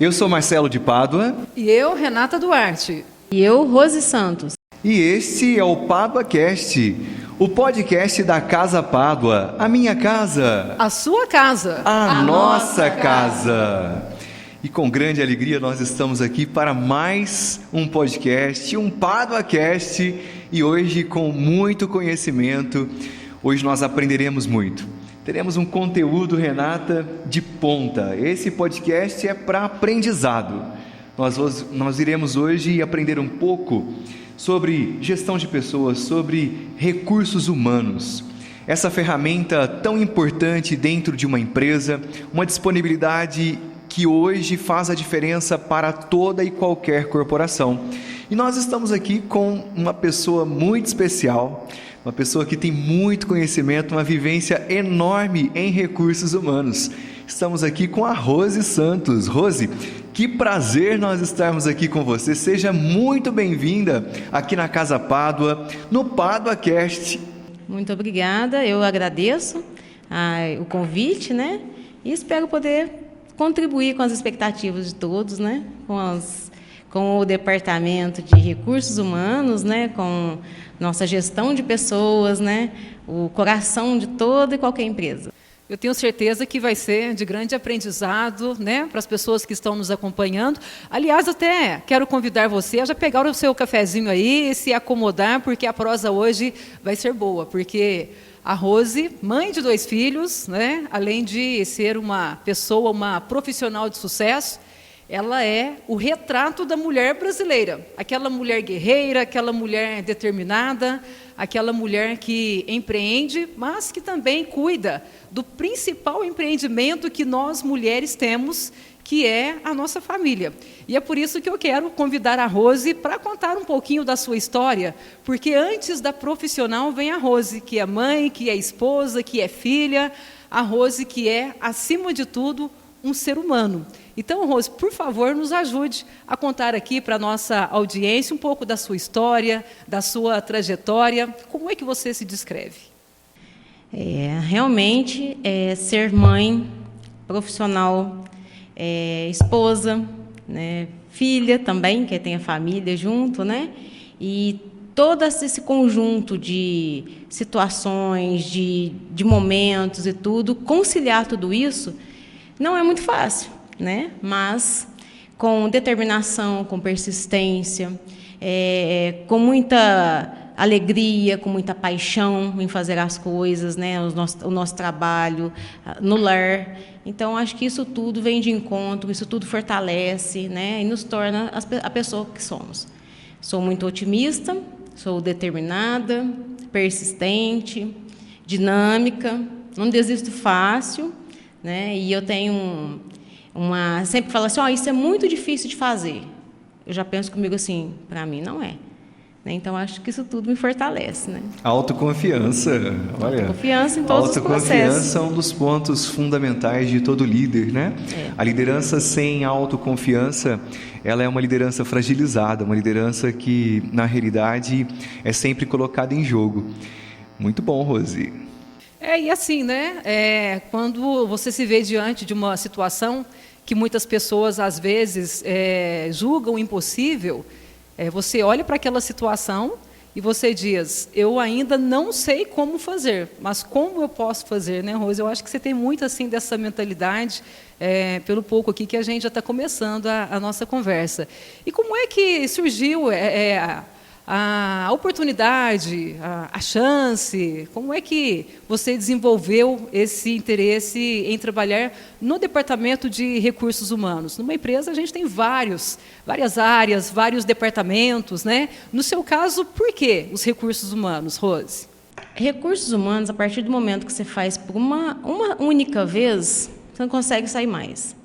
Eu sou Marcelo de Pádua. E eu, Renata Duarte. E eu, Rose Santos. E este é o PáduaCast, o podcast da Casa Pádua, a minha casa. A sua casa. A nossa casa. E com grande alegria nós estamos aqui para mais um podcast, um PáduaCast. E hoje com muito conhecimento, hoje nós aprenderemos muito. Teremos um conteúdo, Renata, de ponta. Esse podcast é para aprendizado. Nós iremos hoje aprender um pouco sobre gestão de pessoas, sobre recursos humanos. Essa ferramenta tão importante dentro de uma empresa, uma disponibilidade que hoje faz a diferença para toda e qualquer corporação. E nós estamos aqui com uma pessoa muito especial, uma pessoa que tem muito conhecimento, uma vivência enorme em recursos humanos. Estamos aqui com a Rose Santos. Rose, que prazer nós estarmos aqui com você. Seja muito bem-vinda aqui na Casa Pádua, no PáduaCast. Muito obrigada, eu agradeço o convite, né? E espero poder contribuir com as expectativas de todos, né? Com o Departamento de Recursos Humanos, né? Com nossa gestão de pessoas, né? O coração de toda e qualquer empresa. Eu tenho certeza que vai ser de grande aprendizado, né, para as pessoas que estão nos acompanhando. Aliás, até quero convidar você a já pegar o seu cafezinho aí e se acomodar, porque a prosa hoje vai ser boa. Porque a Rose, mãe de 2 filhos, né, além de ser uma pessoa, uma profissional de sucesso, ela é o retrato da mulher brasileira. Aquela mulher guerreira, aquela mulher determinada, aquela mulher que empreende, mas que também cuida do principal empreendimento que nós mulheres temos, que é a nossa família. E é por isso que eu quero convidar a Rose para contar um pouquinho da sua história, porque antes da profissional vem a Rose, que é mãe, que é esposa, que é filha, a Rose que é, acima de tudo, um ser humano. Então, Rose, por favor, nos ajude a contar aqui para a nossa audiência um pouco da sua história, da sua trajetória. Como é que você se descreve? Realmente, ser mãe, profissional, esposa, né, filha também, que tem a família junto, né? E todo esse conjunto de situações, de momentos e tudo, conciliar tudo isso não é muito fácil, né? Mas com determinação, com persistência, com muita alegria, com muita paixão em fazer as coisas, né? O nosso trabalho no lar. Então, acho que isso tudo vem de encontro, isso tudo fortalece, né? E nos torna a pessoa que somos. Sou muito otimista, sou determinada, persistente, dinâmica, não desisto fácil, né? E eu tenho sempre falo assim, isso é muito difícil de fazer. Eu já penso comigo assim, para mim não é. Então, acho que isso tudo me fortalece, né? Autoconfiança, olha. Autoconfiança em todos os processos. Autoconfiança é um dos pontos fundamentais de todo líder, né? A liderança sem autoconfiança, ela é uma liderança fragilizada, uma liderança que, na realidade, é sempre colocada em jogo. Muito bom, Rose. E assim, né? Quando você se vê diante de uma situação que muitas pessoas, às vezes, julgam impossível, você olha para aquela situação e você diz, eu ainda não sei como fazer, mas como eu posso fazer, né, Rose? Eu acho que você tem muito assim dessa mentalidade, pelo pouco aqui que a gente já está começando a nossa conversa. E como é que surgiu a oportunidade, a chance, como é que você desenvolveu esse interesse em trabalhar no Departamento de Recursos Humanos? Numa empresa a gente tem várias áreas, vários departamentos, né? No seu caso, por que os recursos humanos, Rose? Recursos humanos, a partir do momento que você faz por uma única vez, você não consegue sair mais.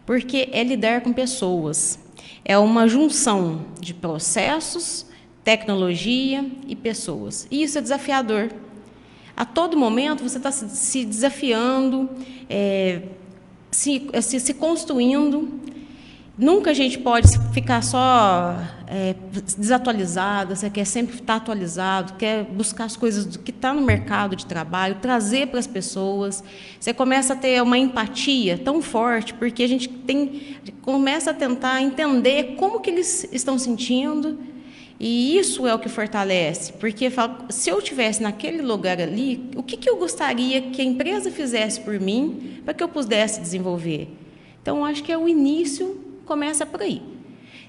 Porque é lidar com pessoas, é uma junção de processos, tecnologia e pessoas. E isso é desafiador. A todo momento você está se desafiando, se construindo. Nunca a gente pode ficar só desatualizado, você quer sempre estar atualizado, quer buscar as coisas que está no mercado de trabalho, trazer para as pessoas. Você começa a ter uma empatia tão forte, porque a gente começa a tentar entender como que eles estão sentindo, e isso é o que fortalece, porque se eu estivesse naquele lugar ali, o que eu gostaria que a empresa fizesse por mim para que eu pudesse desenvolver? Então, acho que é o início, começa por aí.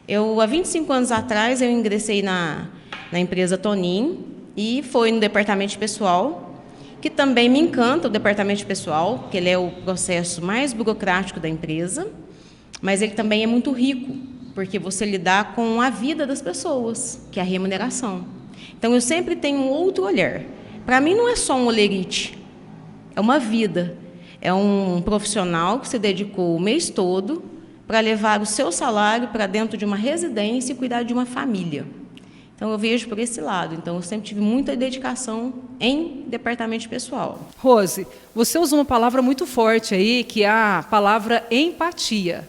Há 25 anos atrás, eu ingressei na empresa Tonin, e foi no departamento de pessoal, que também me encanta o departamento de pessoal, que ele é o processo mais burocrático da empresa, mas ele também é muito rico, porque você lidar com a vida das pessoas, que é a remuneração. Então, eu sempre tenho um outro olhar. Para mim, não é só um olerite, é uma vida. É um profissional que se dedicou o mês todo para levar o seu salário para dentro de uma residência e cuidar de uma família. Então, eu vejo por esse lado. Então, eu sempre tive muita dedicação em departamento de pessoal. Rose, você usou uma palavra muito forte aí, que é a palavra empatia.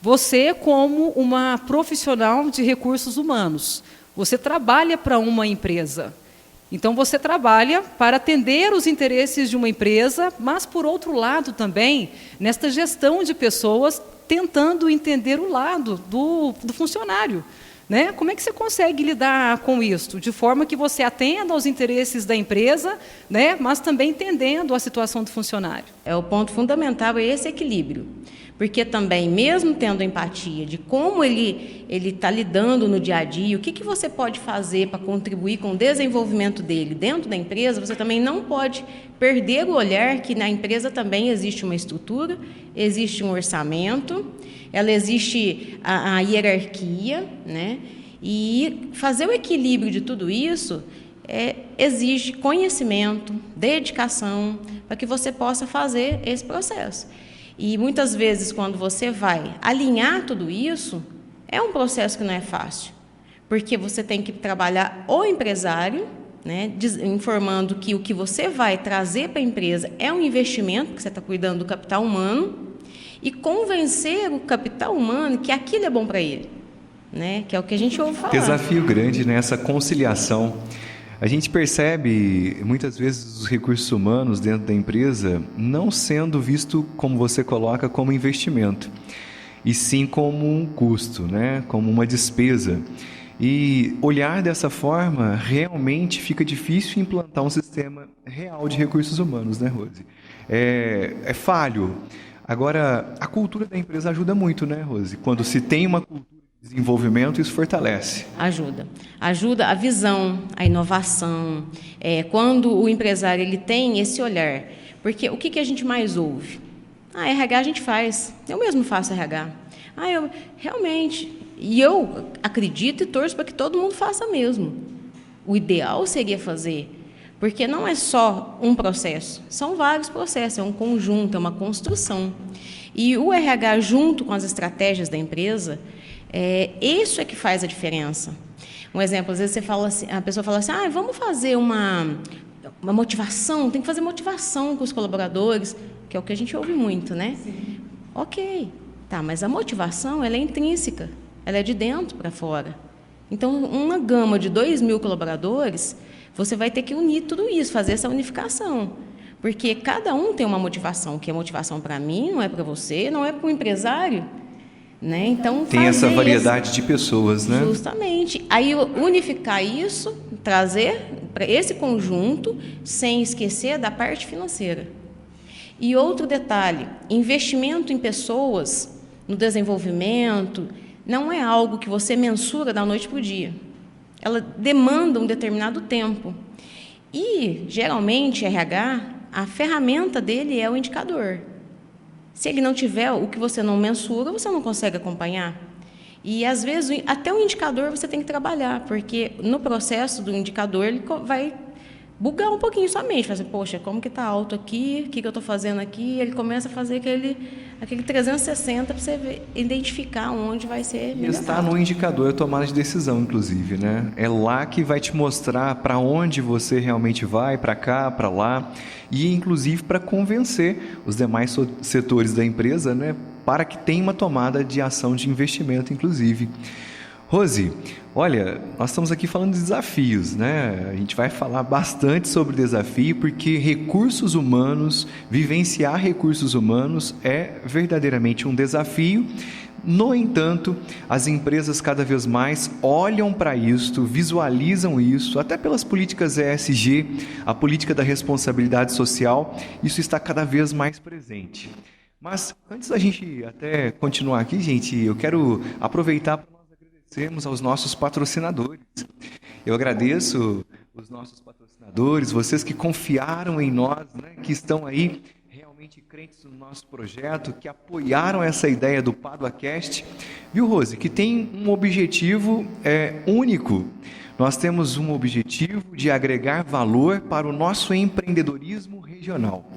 Você, como uma profissional de recursos humanos, você trabalha para uma empresa. Então, você trabalha para atender os interesses de uma empresa, mas, por outro lado, também, nesta gestão de pessoas, tentando entender o lado do funcionário. Né? Como é que você consegue lidar com isso? De forma que você atenda aos interesses da empresa, né? Mas também entendendo a situação do funcionário. O ponto fundamental é esse equilíbrio. Porque também, mesmo tendo empatia de como ele está lidando no dia a dia, o que você pode fazer para contribuir com o desenvolvimento dele dentro da empresa, você também não pode perder o olhar que na empresa também existe uma estrutura, existe um orçamento, ela existe a hierarquia, né? E fazer o equilíbrio de tudo isso exige conhecimento, dedicação, para que você possa fazer esse processo. E muitas vezes, quando você vai alinhar tudo isso, é um processo que não é fácil, porque você tem que trabalhar o empresário, né, informando que o que você vai trazer para a empresa é um investimento, que você está cuidando do capital humano, e convencer o capital humano que aquilo é bom para ele, né, que é o que a gente ouve falar. Desafio grande nessa conciliação. A gente percebe, muitas vezes, os recursos humanos dentro da empresa não sendo visto, como você coloca, como investimento, e sim como um custo, né? Como uma despesa. E olhar dessa forma, realmente fica difícil implantar um sistema real de recursos humanos, né, Rose? É falho. Agora, a cultura da empresa ajuda muito, né, Rose? Quando se tem uma cultura de desenvolvimento, isso fortalece. Ajuda a visão, a inovação. Quando o empresário ele tem esse olhar, porque o que a gente mais ouve? RH a gente faz, eu mesmo faço RH. Realmente, e eu acredito e torço para que todo mundo faça mesmo. O ideal seria fazer, porque não é só um processo, são vários processos, é um conjunto, é uma construção. E o RH, junto com as estratégias da empresa, isso é que faz a diferença. Um exemplo, às vezes a pessoa fala assim, vamos fazer uma motivação, tem que fazer motivação com os colaboradores, que é o que a gente ouve muito, né? Sim. Ok, mas a motivação ela é intrínseca, ela é de dentro para fora. Então, uma gama de 2.000 colaboradores, você vai ter que unir tudo isso, fazer essa unificação. Porque cada um tem uma motivação, que é motivação para mim, não é para você, não é para o empresário. Né? Então, tem essa variedade de pessoas, né? Justamente. Aí, unificar isso, trazer para esse conjunto, sem esquecer da parte financeira. E outro detalhe, investimento em pessoas, no desenvolvimento, não é algo que você mensura da noite para o dia. Ela demanda um determinado tempo. E, geralmente, RH, a ferramenta dele é o indicador. Se ele não tiver o que você não mensura, você não consegue acompanhar. E, às vezes, até o indicador você tem que trabalhar, porque no processo do indicador ele vai bugar um pouquinho sua mente, fazer, poxa, como que está alto aqui, o que eu estou fazendo aqui, ele começa a fazer aquele 360 para você identificar onde vai ser melhor. Está no indicador de tomada de decisão, inclusive, né? É lá que vai te mostrar para onde você realmente vai, para cá, para lá, e inclusive para convencer os demais setores da empresa, né, para que tenha uma tomada de ação de investimento, inclusive. Rose, olha, nós estamos aqui falando de desafios, né? A gente vai falar bastante sobre desafio, porque recursos humanos, vivenciar recursos humanos é verdadeiramente um desafio. No entanto, as empresas cada vez mais olham para isso, visualizam isso, até pelas políticas ESG, a política da responsabilidade social, isso está cada vez mais presente. Mas antes da gente até continuar aqui, gente, eu quero aproveitar para agradecermos aos nossos patrocinadores. Eu agradeço os nossos patrocinadores, vocês que confiaram em nós, né, que estão aí realmente crentes no nosso projeto, que apoiaram essa ideia do PaduaCast. Viu, Rose, que tem um objetivo único. Nós temos um objetivo de agregar valor para o nosso empreendedorismo regional.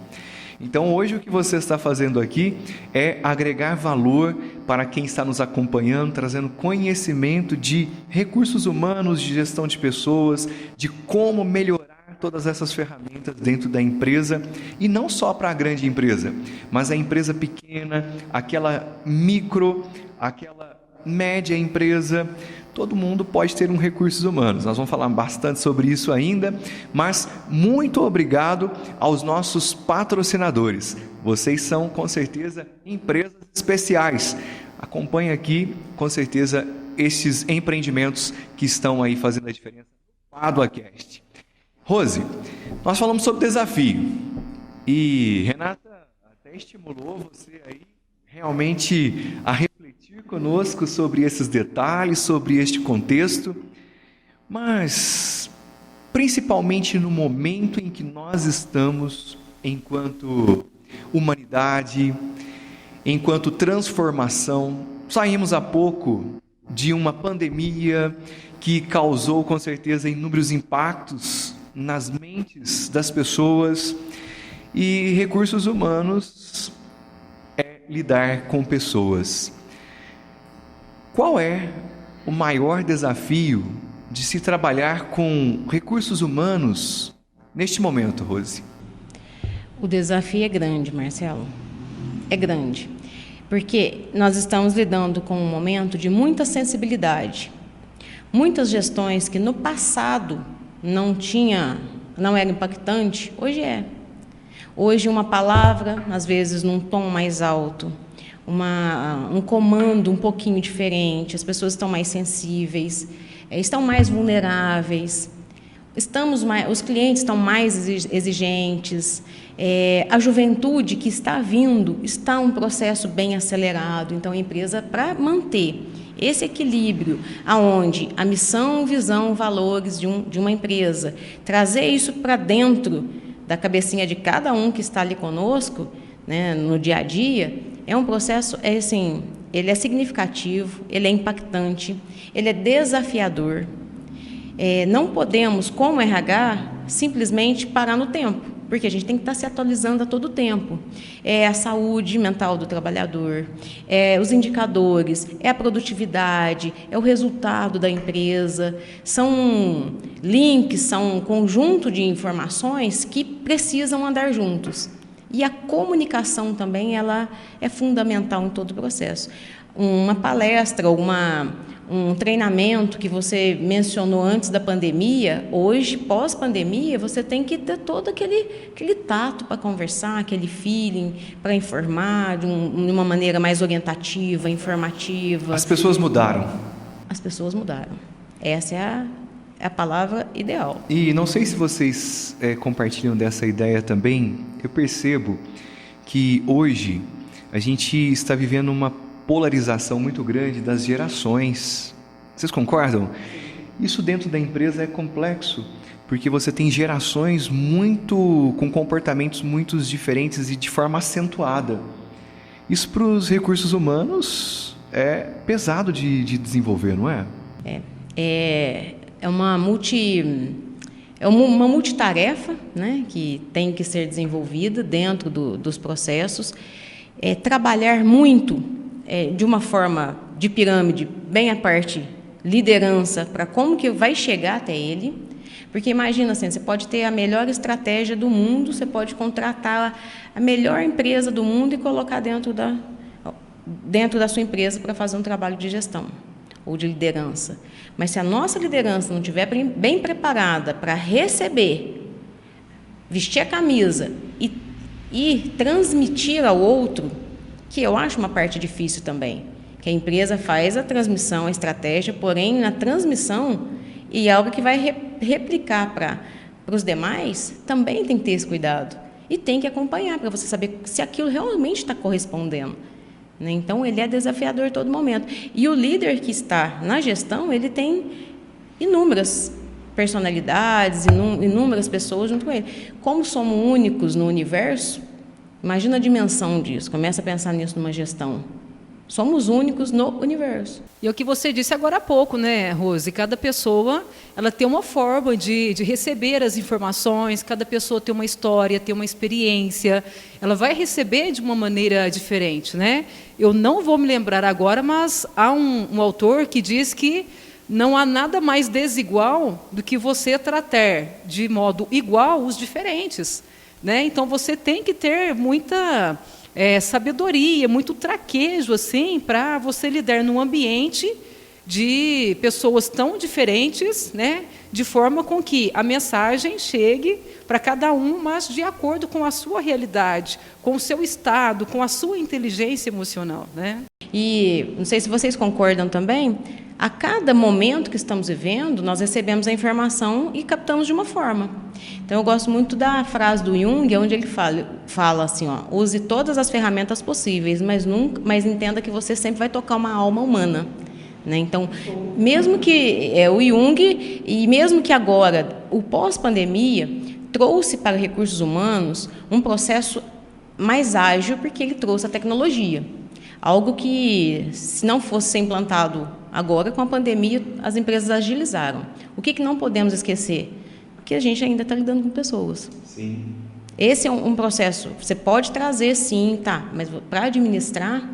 Então, hoje o que você está fazendo aqui é agregar valor para quem está nos acompanhando, trazendo conhecimento de recursos humanos, de gestão de pessoas, de como melhorar todas essas ferramentas dentro da empresa, e não só para a grande empresa, mas a empresa pequena, aquela micro, aquela média empresa. Todo mundo pode ter um recursos humanos. Nós vamos falar bastante sobre isso ainda, mas muito obrigado aos nossos patrocinadores. Vocês são, com certeza, empresas especiais. Acompanhe aqui, com certeza, estes empreendimentos que estão aí fazendo a diferença no PaduaCast. Rose, nós falamos sobre desafio e Renata até estimulou você aí realmente a refletir conosco sobre esses detalhes, sobre este contexto, mas principalmente no momento em que nós estamos enquanto humanidade, enquanto transformação. Saímos há pouco de uma pandemia que causou com certeza inúmeros impactos nas mentes das pessoas, e recursos humanos lidar com pessoas. Qual é o maior desafio de se trabalhar com recursos humanos neste momento, Rose? O desafio é grande, Marcelo. É grande. Porque nós estamos lidando com um momento de muita sensibilidade. Muitas gestões que no passado não era impactante, hoje é. Hoje, uma palavra, às vezes, num tom mais alto, um comando um pouquinho diferente, as pessoas estão mais sensíveis, estão mais vulneráveis, os clientes estão mais exigentes, a juventude que está vindo está um processo bem acelerado. Então, a empresa, para manter esse equilíbrio, aonde a missão, visão, valores de uma empresa, trazer isso para dentro da cabecinha de cada um que está ali conosco, né, no dia a dia, é um processo, assim, ele é significativo, ele é impactante, ele é desafiador. Não podemos, como RH, simplesmente parar no tempo, porque a gente tem que estar se atualizando a todo tempo. É a saúde mental do trabalhador, os indicadores, é a produtividade, é o resultado da empresa. São links, são um conjunto de informações que precisam andar juntos. E a comunicação também, ela é fundamental em todo o processo. Uma palestra, um treinamento que você mencionou antes da pandemia, hoje, pós-pandemia, você tem que ter todo aquele tato para conversar, aquele feeling para informar de uma maneira mais orientativa, informativa. As pessoas mudaram. As pessoas mudaram. Essa é a palavra ideal. E não sei se vocês compartilham dessa ideia também. Eu percebo que hoje a gente está vivendo uma polarização muito grande das gerações. Vocês concordam? Isso dentro da empresa é complexo, porque você tem gerações com comportamentos muito diferentes e de forma acentuada. Isso para os recursos humanos é pesado de desenvolver, não é? É uma É uma multitarefa, né, que tem que ser desenvolvida dentro dos processos. Trabalhar muito de uma forma de pirâmide, bem a parte liderança, para como que vai chegar até ele. Porque imagina assim, você pode ter a melhor estratégia do mundo, você pode contratar a melhor empresa do mundo e colocar dentro da sua empresa para fazer um trabalho de gestão ou de liderança. Mas se a nossa liderança não estiver bem preparada para receber, vestir a camisa e transmitir ao outro, que eu acho uma parte difícil também, que a empresa faz a transmissão, a estratégia, porém na transmissão, e algo que vai replicar para os demais, também tem que ter esse cuidado. E tem que acompanhar para você saber se aquilo realmente está correspondendo. Então, ele é desafiador a todo momento. E o líder que está na gestão, ele tem inúmeras personalidades, inúmeras pessoas junto com ele. Como somos únicos no universo, imagina a dimensão disso. Começa a pensar nisso numa gestão. Somos únicos no universo. E é o que você disse agora há pouco, né, Rose? Cada pessoa ela tem uma forma de receber as informações, cada pessoa tem uma história, tem uma experiência, ela vai receber de uma maneira diferente, né? Eu não vou me lembrar agora, mas há um autor que diz que não há nada mais desigual do que você tratar de modo igual os diferentes, né? Então você tem que ter muita sabedoria, muito traquejo assim, para você lidar num ambiente de pessoas tão diferentes, né, de forma com que a mensagem chegue para cada um, mas de acordo com a sua realidade, com o seu estado, com a sua inteligência emocional, né? E não sei se vocês concordam também, a cada momento que estamos vivendo, nós recebemos a informação e captamos de uma forma. Então, eu gosto muito da frase do Jung, onde ele fala assim, ó, use todas as ferramentas possíveis, mas entenda que você sempre vai tocar uma alma humana. Né? Então, mesmo que o Jung, e mesmo que agora, o pós-pandemia, trouxe para recursos humanos um processo mais ágil, porque ele trouxe a tecnologia. Algo que, se não fosse ser implantado agora, com a pandemia, as empresas agilizaram. O que não podemos esquecer? Que a gente ainda está lidando com pessoas. Sim. Esse é um processo. Você pode trazer, sim, tá, mas para administrar,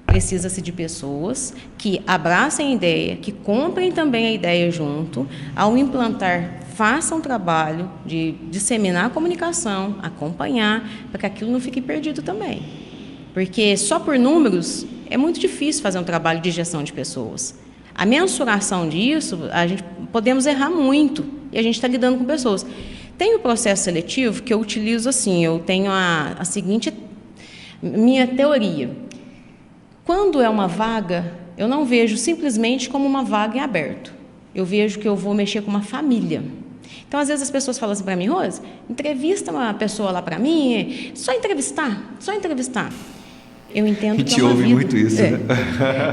precisa-se de pessoas que abracem a ideia, que comprem também a ideia junto, ao implantar, façam um trabalho de disseminar a comunicação, acompanhar, para que aquilo não fique perdido também. Porque só por números é muito difícil fazer um trabalho de gestão de pessoas. A mensuração disso, podemos errar muito, e a gente está lidando com pessoas. Tem o processo seletivo que eu utilizo assim, eu tenho a seguinte, minha teoria. Quando é uma vaga, eu não vejo simplesmente como uma vaga em aberto. Eu vejo que eu vou mexer com uma família. Então, às vezes as pessoas falam assim para mim, Rose, entrevista uma pessoa lá para mim, só entrevistar. Eu entendo que é uma vida. A gente ouve muito isso, né?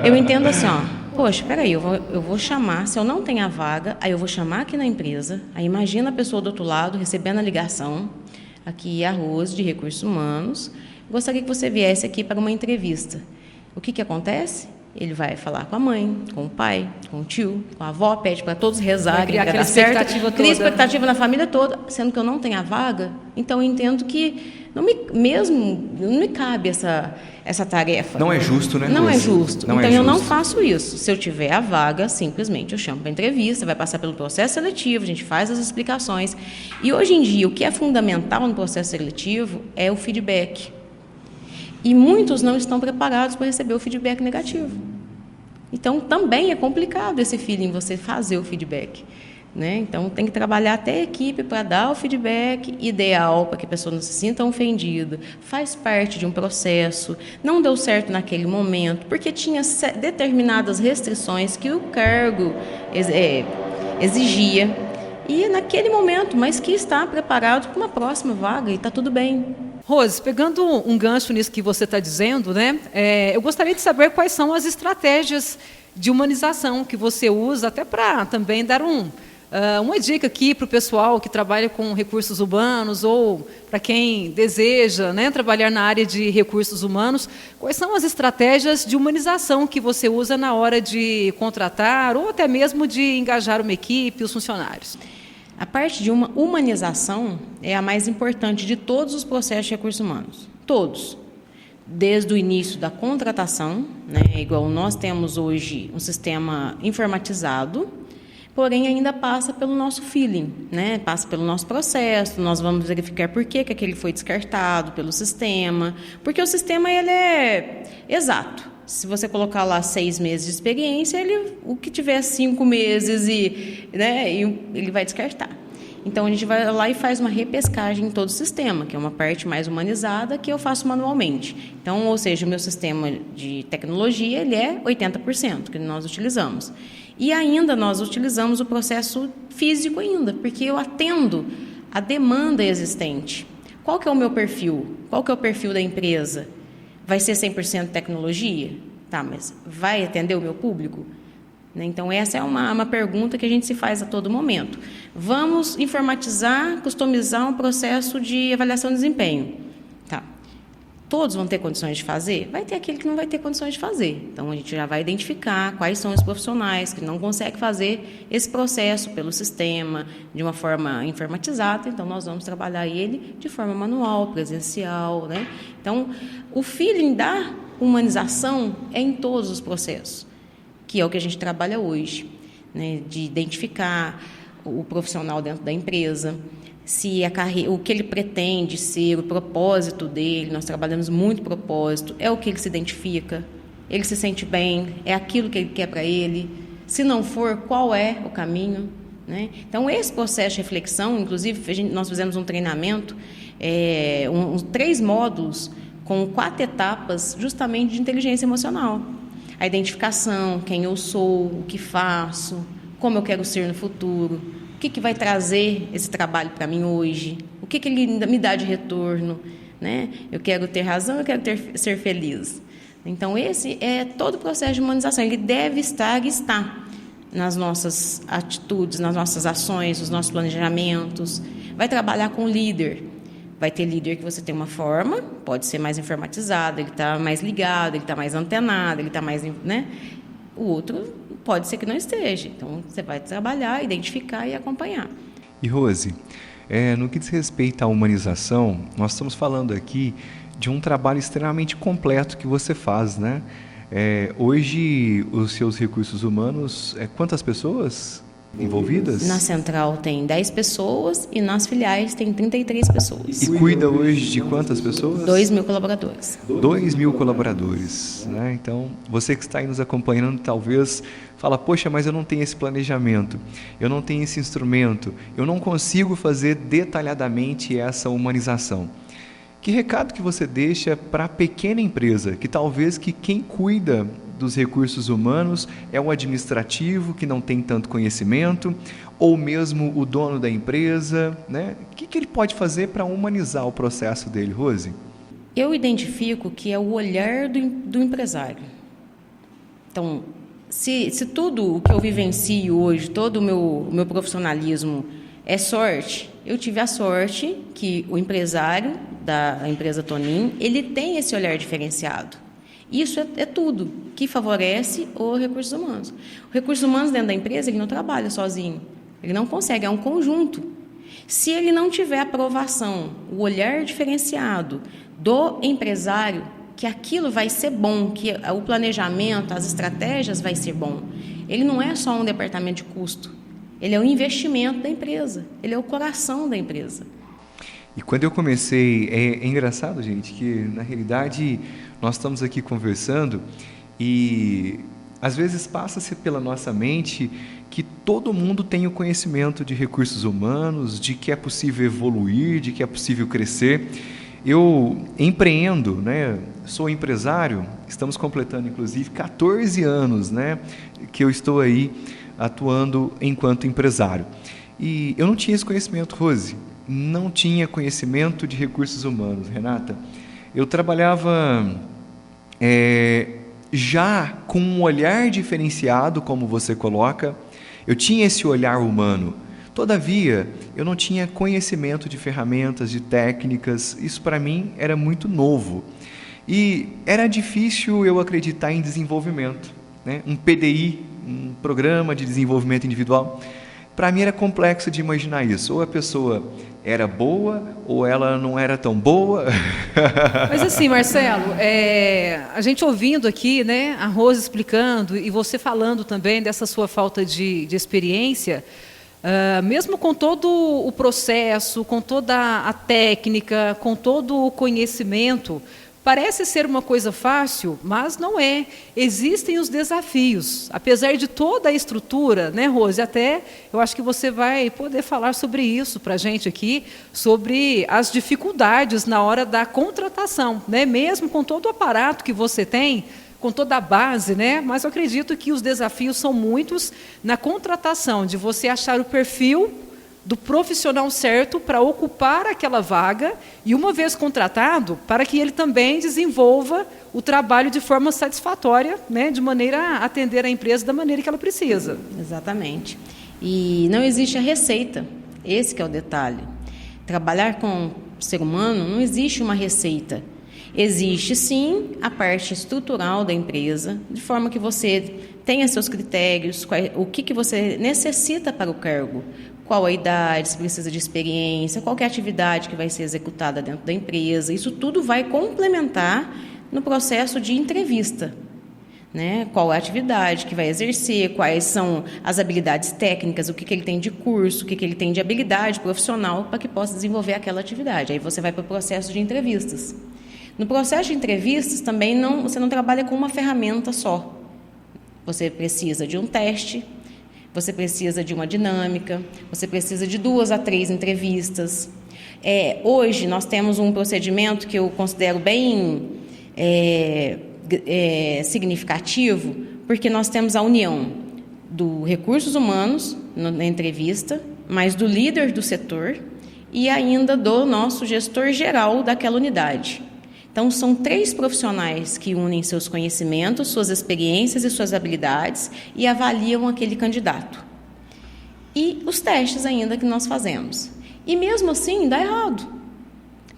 Eu entendo assim, ó, poxa, peraí, eu vou chamar, se eu não tenho a vaga, aí eu vou chamar aqui na empresa, aí imagina a pessoa do outro lado recebendo a ligação, aqui é a Rose, de Recursos Humanos, gostaria que você viesse aqui para uma entrevista. O que acontece? Ele vai falar com a mãe, com o pai, com o tio, com a avó, pede para todos rezarem, para dar certo. Cria expectativa na família toda, sendo que eu não tenho a vaga, então eu entendo que não me cabe essa tarefa. Não é justo, né? Não é justo. Não então é eu não justo. faço isso. Se eu tiver a vaga, simplesmente eu chamo para entrevista, vai passar pelo processo seletivo, a gente faz as explicações. E hoje em dia, o que é fundamental no processo seletivo é o feedback. E muitos não estão preparados para receber o feedback negativo. Então, também é complicado esse feeling, você fazer o feedback. Né? Então, tem que trabalhar até a equipe para dar o feedback ideal, para que a pessoa não se sinta ofendida. Faz parte de um processo. Não deu certo naquele momento, porque tinha determinadas restrições que o cargo exigia. E naquele momento, mas que está preparado para uma próxima vaga e está tudo bem. Rose, pegando um gancho nisso que você está dizendo, né, eu gostaria de saber quais são as estratégias de humanização que você usa, até para também dar uma dica aqui para o pessoal que trabalha com recursos humanos ou para quem deseja, né, trabalhar na área de recursos humanos. Quais são as estratégias de humanização que você usa na hora de contratar ou até mesmo de engajar uma equipe, os funcionários? A parte de uma humanização é a mais importante de todos os processos de recursos humanos. Todos. Desde o início da contratação, né, igual nós temos hoje um sistema informatizado, porém ainda passa pelo nosso feeling, né, passa pelo nosso processo, nós vamos verificar por que aquele foi descartado pelo sistema, porque o sistema ele é exato. Se você colocar lá 6 meses de experiência, o que tiver 5 meses ele vai descartar. Então, a gente vai lá e faz uma repescagem em todo o sistema, que é uma parte mais humanizada que eu faço manualmente. Então, ou seja, o meu sistema de tecnologia ele é 80% que nós utilizamos. E ainda nós utilizamos o processo físico ainda, porque eu atendo a demanda existente. Qual que é o meu perfil? Qual que é o perfil da empresa? Vai ser 100% tecnologia? Tá, mas vai atender o meu público? Então, essa é uma pergunta que a gente se faz a todo momento. Vamos informatizar, customizar um processo de avaliação de desempenho. Tá. Todos vão ter condições de fazer? Vai ter aquele que não vai ter condições de fazer. Então, a gente já vai identificar quais são os profissionais que não conseguem fazer esse processo pelo sistema, de uma forma informatizada. Então, nós vamos trabalhar ele de forma manual, presencial, né? Então, o feeling da humanização é em todos os processos, que é o que a gente trabalha hoje, né? De identificar o profissional dentro da empresa, se a carreira, o que ele pretende ser, o propósito dele, nós trabalhamos muito propósito, é o que ele se identifica, ele se sente bem, é aquilo que ele quer para ele, se não for, qual é o caminho, né? Então, esse processo de reflexão, inclusive, nós fizemos um treinamento, 3 módulos com 4 etapas justamente de inteligência emocional. A identificação, quem eu sou, o que faço, como eu quero ser no futuro, o que vai trazer esse trabalho para mim hoje, o que ele me dá de retorno, né? Eu quero ter razão, eu quero ser feliz. Então, esse é todo o processo de humanização. Ele deve estar e está nas nossas atitudes, nas nossas ações, nos nossos planejamentos. Vai trabalhar com líder. Vai ter líder que você tem uma forma, pode ser mais informatizado, ele está mais ligado, ele está mais antenado, ele está mais, né? O outro pode ser que não esteja. Então, você vai trabalhar, identificar e acompanhar. E, Rose, no que diz respeito à humanização, nós estamos falando aqui de um trabalho extremamente completo que você faz, né? Hoje, os seus recursos humanos, quantas pessoas envolvidas? Na central tem 10 pessoas e nas filiais tem 33 pessoas. E cuida hoje de quantas pessoas? 2.000 colaboradores. 2.000 colaboradores, né? Então, você que está aí nos acompanhando, talvez fala, poxa, mas eu não tenho esse planejamento, eu não tenho esse instrumento, eu não consigo fazer detalhadamente essa humanização. Que recado que você deixa para a pequena empresa, que talvez quem cuida dos recursos humanos é o administrativo, que não tem tanto conhecimento, ou mesmo o dono da empresa, né? O que ele pode fazer para humanizar o processo dele, Rose? Eu identifico que é o olhar do empresário. Então, se tudo o que eu vivencio hoje, todo o meu profissionalismo é sorte, eu tive a sorte que o empresário da empresa Tonin, ele tem esse olhar diferenciado. Isso é tudo que favorece os recursos humanos. Os recursos humanos dentro da empresa, ele não trabalha sozinho. Ele não consegue, é um conjunto. Se ele não tiver aprovação, o olhar diferenciado do empresário, que aquilo vai ser bom, que o planejamento, as estratégias vai ser bom. Ele não é só um departamento de custo. Ele é o investimento da empresa. Ele é o coração da empresa. E quando eu comecei, é engraçado, gente, que na realidade nós estamos aqui conversando e às vezes passa-se pela nossa mente que todo mundo tem o conhecimento de recursos humanos, de que é possível evoluir, de que é possível crescer. Eu empreendo, né? Sou empresário, estamos completando inclusive 14 anos, né? Que eu estou aí atuando enquanto empresário. E eu não tinha esse conhecimento, Rose. Não tinha conhecimento de recursos humanos, Renata. Eu trabalhava já com um olhar diferenciado, como você coloca. Eu tinha esse olhar humano. Todavia, eu não tinha conhecimento de ferramentas, de técnicas. Isso para mim era muito novo. E era difícil eu acreditar em desenvolvimento, né? Um PDI, um Programa de Desenvolvimento Individual. para mim era complexo de imaginar isso. Ou a pessoa era boa, ou ela não era tão boa. Mas assim, Marcelo, a gente ouvindo aqui, né, a Rose explicando e você falando também dessa sua falta de experiência, mesmo com todo o processo, com toda a técnica, com todo o conhecimento, parece ser uma coisa fácil, mas não é. Existem os desafios. Apesar de toda a estrutura, né, Rose? Até eu acho que você vai poder falar sobre isso para a gente aqui, sobre as dificuldades na hora da contratação, né? Mesmo com todo o aparato que você tem, com toda a base, né? Mas eu acredito que os desafios são muitos na contratação, de você achar o perfil do profissional certo para ocupar aquela vaga e, uma vez contratado, para que ele também desenvolva o trabalho de forma satisfatória, né, de maneira a atender a empresa da maneira que ela precisa. Exatamente. E não existe a receita, esse que é o detalhe. Trabalhar com o ser humano não existe uma receita. Existe, sim, a parte estrutural da empresa, de forma que você tenha seus critérios, o que você necessita para o cargo, qual a idade, se precisa de experiência, qual é a atividade que vai ser executada dentro da empresa. Isso tudo vai complementar no processo de entrevista, né? Qual é a atividade que vai exercer, quais são as habilidades técnicas, o que ele tem de curso, o que ele tem de habilidade profissional para que possa desenvolver aquela atividade. Aí você vai para o processo de entrevistas. No processo de entrevistas também você não trabalha com uma ferramenta só. Você precisa de um teste, você precisa de uma dinâmica, você precisa de 2 a 3 entrevistas. Hoje nós temos um procedimento que eu considero bem significativo, porque nós temos a união do recursos humanos na entrevista, mas do líder do setor e ainda do nosso gestor geral daquela unidade. Então, são 3 profissionais que unem seus conhecimentos, suas experiências e suas habilidades e avaliam aquele candidato. E os testes ainda que nós fazemos. E mesmo assim, dá errado.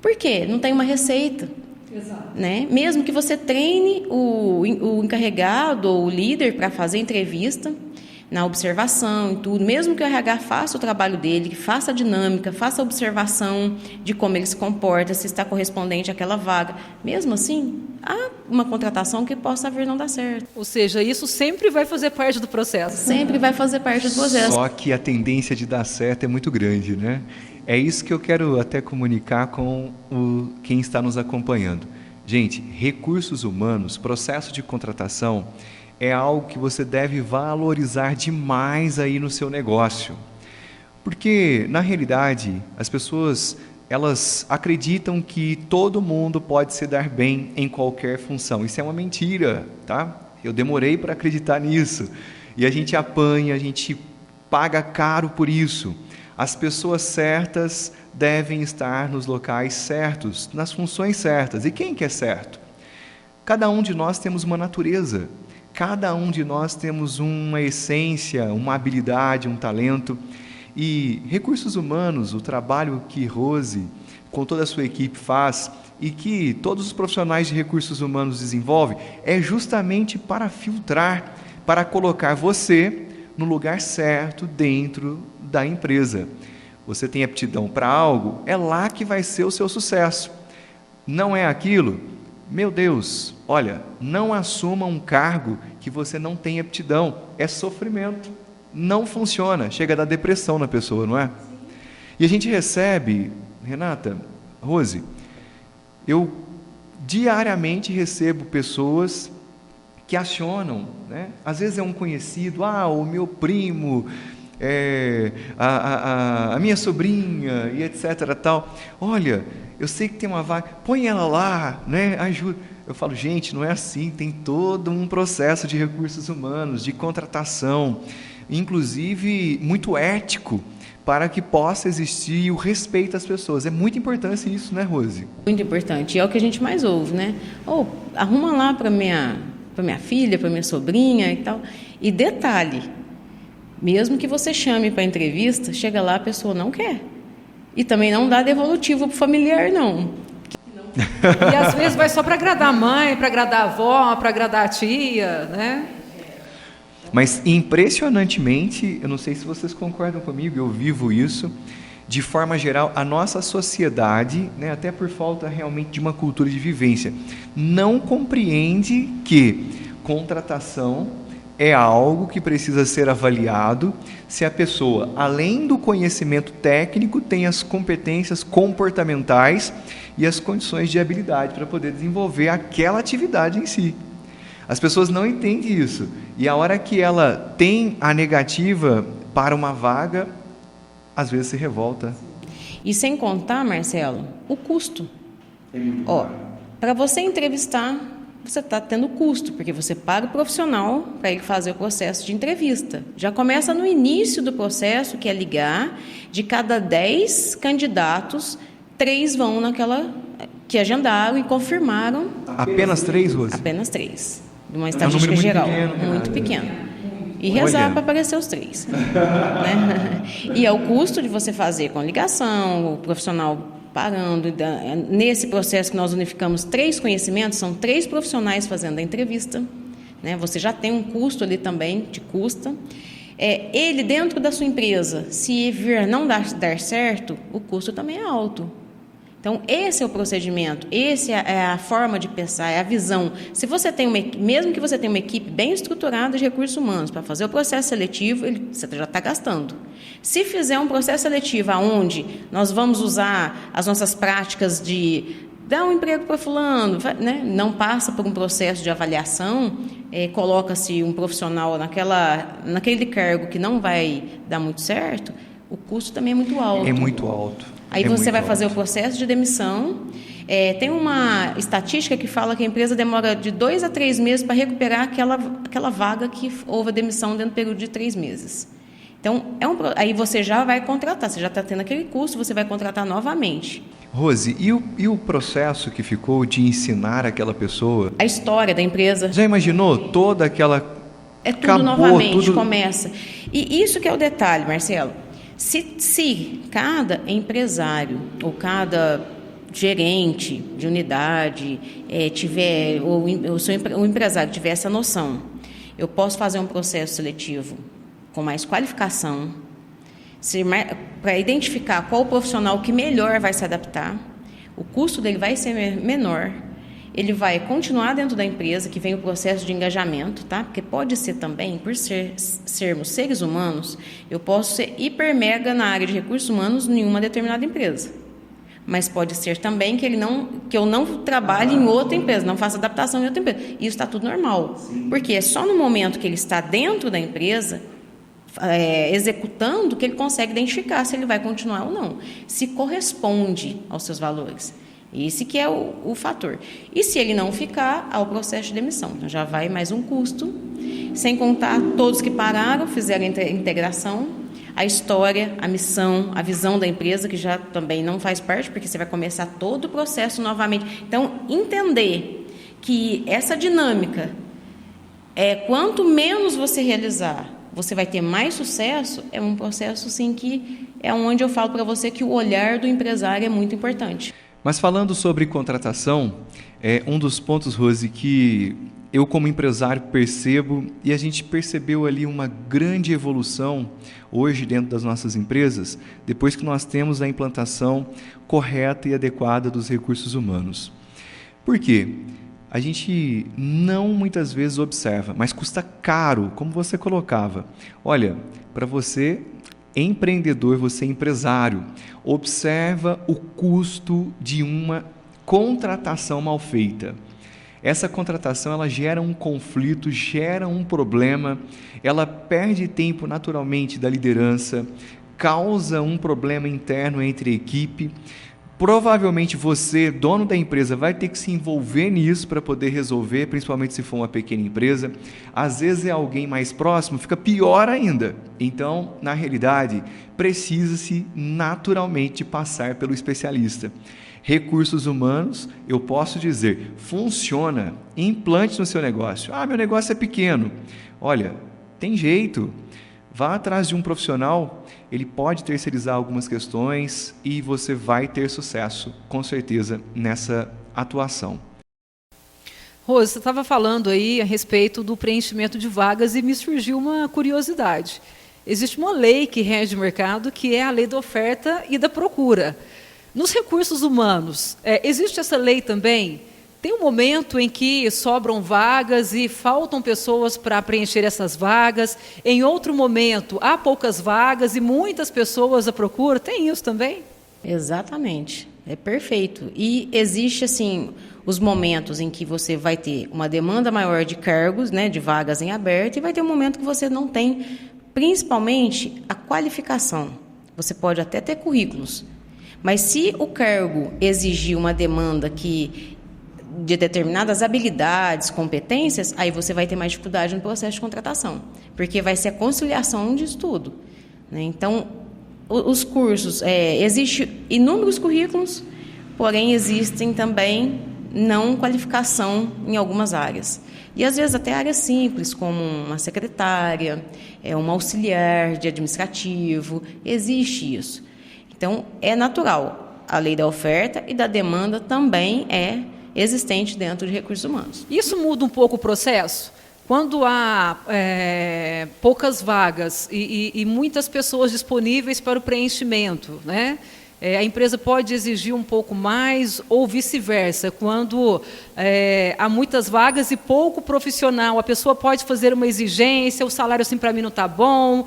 Por quê? Não tem uma receita. Exato. Né? Mesmo que você treine o encarregado ou o líder para fazer entrevista, na observação e tudo, mesmo que o RH faça o trabalho dele, que faça a dinâmica, faça a observação de como ele se comporta, se está correspondente àquela vaga, mesmo assim, há uma contratação que possa vir não dar certo. Ou seja, isso sempre vai fazer parte do processo. Sempre vai fazer parte do processo. Só que a tendência de dar certo é muito grande, né? É isso que eu quero até comunicar com quem está nos acompanhando. Gente, recursos humanos, processo de contratação, é algo que você deve valorizar demais aí no seu negócio. Porque, na realidade, as pessoas, elas acreditam que todo mundo pode se dar bem em qualquer função. Isso é uma mentira, tá? Eu demorei para acreditar nisso. E a gente apanha, a gente paga caro por isso. As pessoas certas devem estar nos locais certos, nas funções certas. E quem que é certo? Cada um de nós temos uma natureza. Cada um de nós temos uma essência, uma habilidade, um talento. E recursos humanos, o trabalho que Rose, com toda a sua equipe, faz e que todos os profissionais de recursos humanos desenvolvem, é justamente para filtrar, para colocar você no lugar certo dentro da empresa. Você tem aptidão para algo, é lá que vai ser o seu sucesso. Não é aquilo? Meu Deus, olha, não assuma um cargo que você não tem aptidão. É sofrimento. Não funciona. Chega a dar depressão na pessoa, não é? E a gente recebe, Renata, Rose, eu diariamente recebo pessoas que acionam, né? Às vezes é um conhecido, o meu primo, a minha sobrinha e etc. tal. Olha, eu sei que tem uma vaga, põe ela lá, né? Ajuda. Eu falo, gente, não é assim, tem todo um processo de recursos humanos, de contratação, inclusive muito ético, para que possa existir o respeito às pessoas. É muito importante isso, né, Rose? Muito importante, e é o que a gente mais ouve, né? Arruma lá para minha filha, para minha sobrinha e tal. E detalhe, mesmo que você chame para entrevista, chega lá, a pessoa não quer. E também não dá devolutivo para o familiar, não. E às vezes vai só para agradar a mãe, para agradar a avó, para agradar a tia, né? Mas impressionantemente, eu não sei se vocês concordam comigo, eu vivo isso, de forma geral, a nossa sociedade, né, até por falta realmente de uma cultura de vivência, não compreende que contratação é algo que precisa ser avaliado se a pessoa, além do conhecimento técnico, tem as competências comportamentais e as condições de habilidade para poder desenvolver aquela atividade em si. As pessoas não entendem isso. E a hora que ela tem a negativa para uma vaga, às vezes se revolta. E sem contar, Marcelo, o custo. Para você entrevistar, você está tendo custo, porque você paga o profissional para ele fazer o processo de entrevista. Já começa no início do processo, que é ligar, de cada 10 candidatos, 3 vão naquela que agendaram e confirmaram. Apenas 3, Rose? Apenas 3. De uma estatística geral. Muito pequeno. E rezar para aparecer os 3. Né? E é o custo de você fazer com ligação, o profissional parando. Nesse processo que nós unificamos 3 conhecimentos, são 3 profissionais fazendo a entrevista. Né? Você já tem um custo ali também, te custa. Ele, dentro da sua empresa, se vir não dar certo, o custo também é alto. Então, esse é o procedimento, essa é a forma de pensar, é a visão. Se você tem mesmo que você tenha uma equipe bem estruturada de recursos humanos para fazer o processo seletivo, você já está gastando. Se fizer um processo seletivo onde nós vamos usar as nossas práticas de dar um emprego para fulano, né? Não passa por um processo de avaliação, coloca-se um profissional naquele cargo que não vai dar muito certo, o custo também é muito alto. É muito alto. Aí você vai fazer o processo de demissão. Tem uma estatística que fala que a empresa demora de 2 a 3 meses para recuperar aquela vaga que houve a demissão dentro do período de 3 meses. Então, aí você já vai contratar, você já está tendo aquele custo, você vai contratar novamente. Rose, e o processo que ficou de ensinar aquela pessoa? A história da empresa. Já imaginou toda aquela... Tudo novamente, começa. E isso que é o detalhe, Marcelo. Se cada empresário ou cada gerente de unidade tiver, ou o empresário tiver essa noção, eu posso fazer um processo seletivo com mais qualificação, para identificar qual o profissional que melhor vai se adaptar, o custo dele vai ser menor, ele vai continuar dentro da empresa, que vem o processo de engajamento, tá? Porque pode ser também, por sermos seres humanos, eu posso ser hiper mega na área de recursos humanos em uma determinada empresa. Mas pode ser também que eu não trabalhe em outra empresa, não faça adaptação em outra empresa. Isso está tudo normal. Sim. Porque é só no momento que ele está dentro da empresa, executando, que ele consegue identificar se ele vai continuar ou não. Se corresponde aos seus valores. Esse que é o fator. E se ele não ficar, há o processo de demissão. Então, já vai mais um custo, sem contar todos que pararam, fizeram a integração, a história, a missão, a visão da empresa, que já também não faz parte, porque você vai começar todo o processo novamente. Então, entender que essa dinâmica, quanto menos você realizar, você vai ter mais sucesso, é um processo, sim, que é onde eu falo para você que o olhar do empresário é muito importante. Mas falando sobre contratação, um dos pontos, Rose, que eu como empresário percebo, e a gente percebeu ali uma grande evolução hoje dentro das nossas empresas, depois que nós temos a implantação correta e adequada dos recursos humanos. Por quê? A gente não muitas vezes observa, mas custa caro, como você colocava. Olha, para você... empreendedor, você empresário, observa o custo de uma contratação mal feita. Essa contratação, ela gera um conflito, gera um problema, ela perde tempo naturalmente da liderança, causa um problema interno entre a equipe. Provavelmente você, dono da empresa, vai ter que se envolver nisso para poder resolver, principalmente se for uma pequena empresa. Às vezes é alguém mais próximo, fica pior ainda. Então, na realidade, precisa-se naturalmente passar pelo especialista. Recursos humanos, eu posso dizer, funciona, implante no seu negócio. Meu negócio é pequeno. Olha, tem jeito. Vá atrás de um profissional, ele pode terceirizar algumas questões e você vai ter sucesso, com certeza, nessa atuação. Rose, você estava falando aí a respeito do preenchimento de vagas e me surgiu uma curiosidade. Existe uma lei que rege o mercado, que é a lei da oferta e da procura. Nos recursos humanos, existe essa lei também? Tem um momento em que sobram vagas e faltam pessoas para preencher essas vagas. Em outro momento, há poucas vagas e muitas pessoas à procura. Tem isso também? Exatamente, é perfeito. E existe, assim, os momentos em que você vai ter uma demanda maior de cargos, né, de vagas em aberto, e vai ter um momento que você não tem, principalmente, a qualificação. Você pode até ter currículos, mas se o cargo exigir uma demanda de determinadas habilidades, competências, aí você vai ter mais dificuldade no processo de contratação, porque vai ser a conciliação disso tudo, né? Então, os cursos, existem inúmeros currículos, porém existem também não qualificação em algumas áreas. E às vezes até áreas simples, como uma secretária, uma auxiliar de administrativo, existe isso. Então, é natural. A lei da oferta e da demanda também é existente dentro de recursos humanos. Isso muda um pouco o processo? Quando há poucas vagas e muitas pessoas disponíveis para o preenchimento, né? A empresa pode exigir um pouco mais ou vice-versa. Quando há muitas vagas e pouco profissional, a pessoa pode fazer uma exigência, o salário assim para mim não está bom,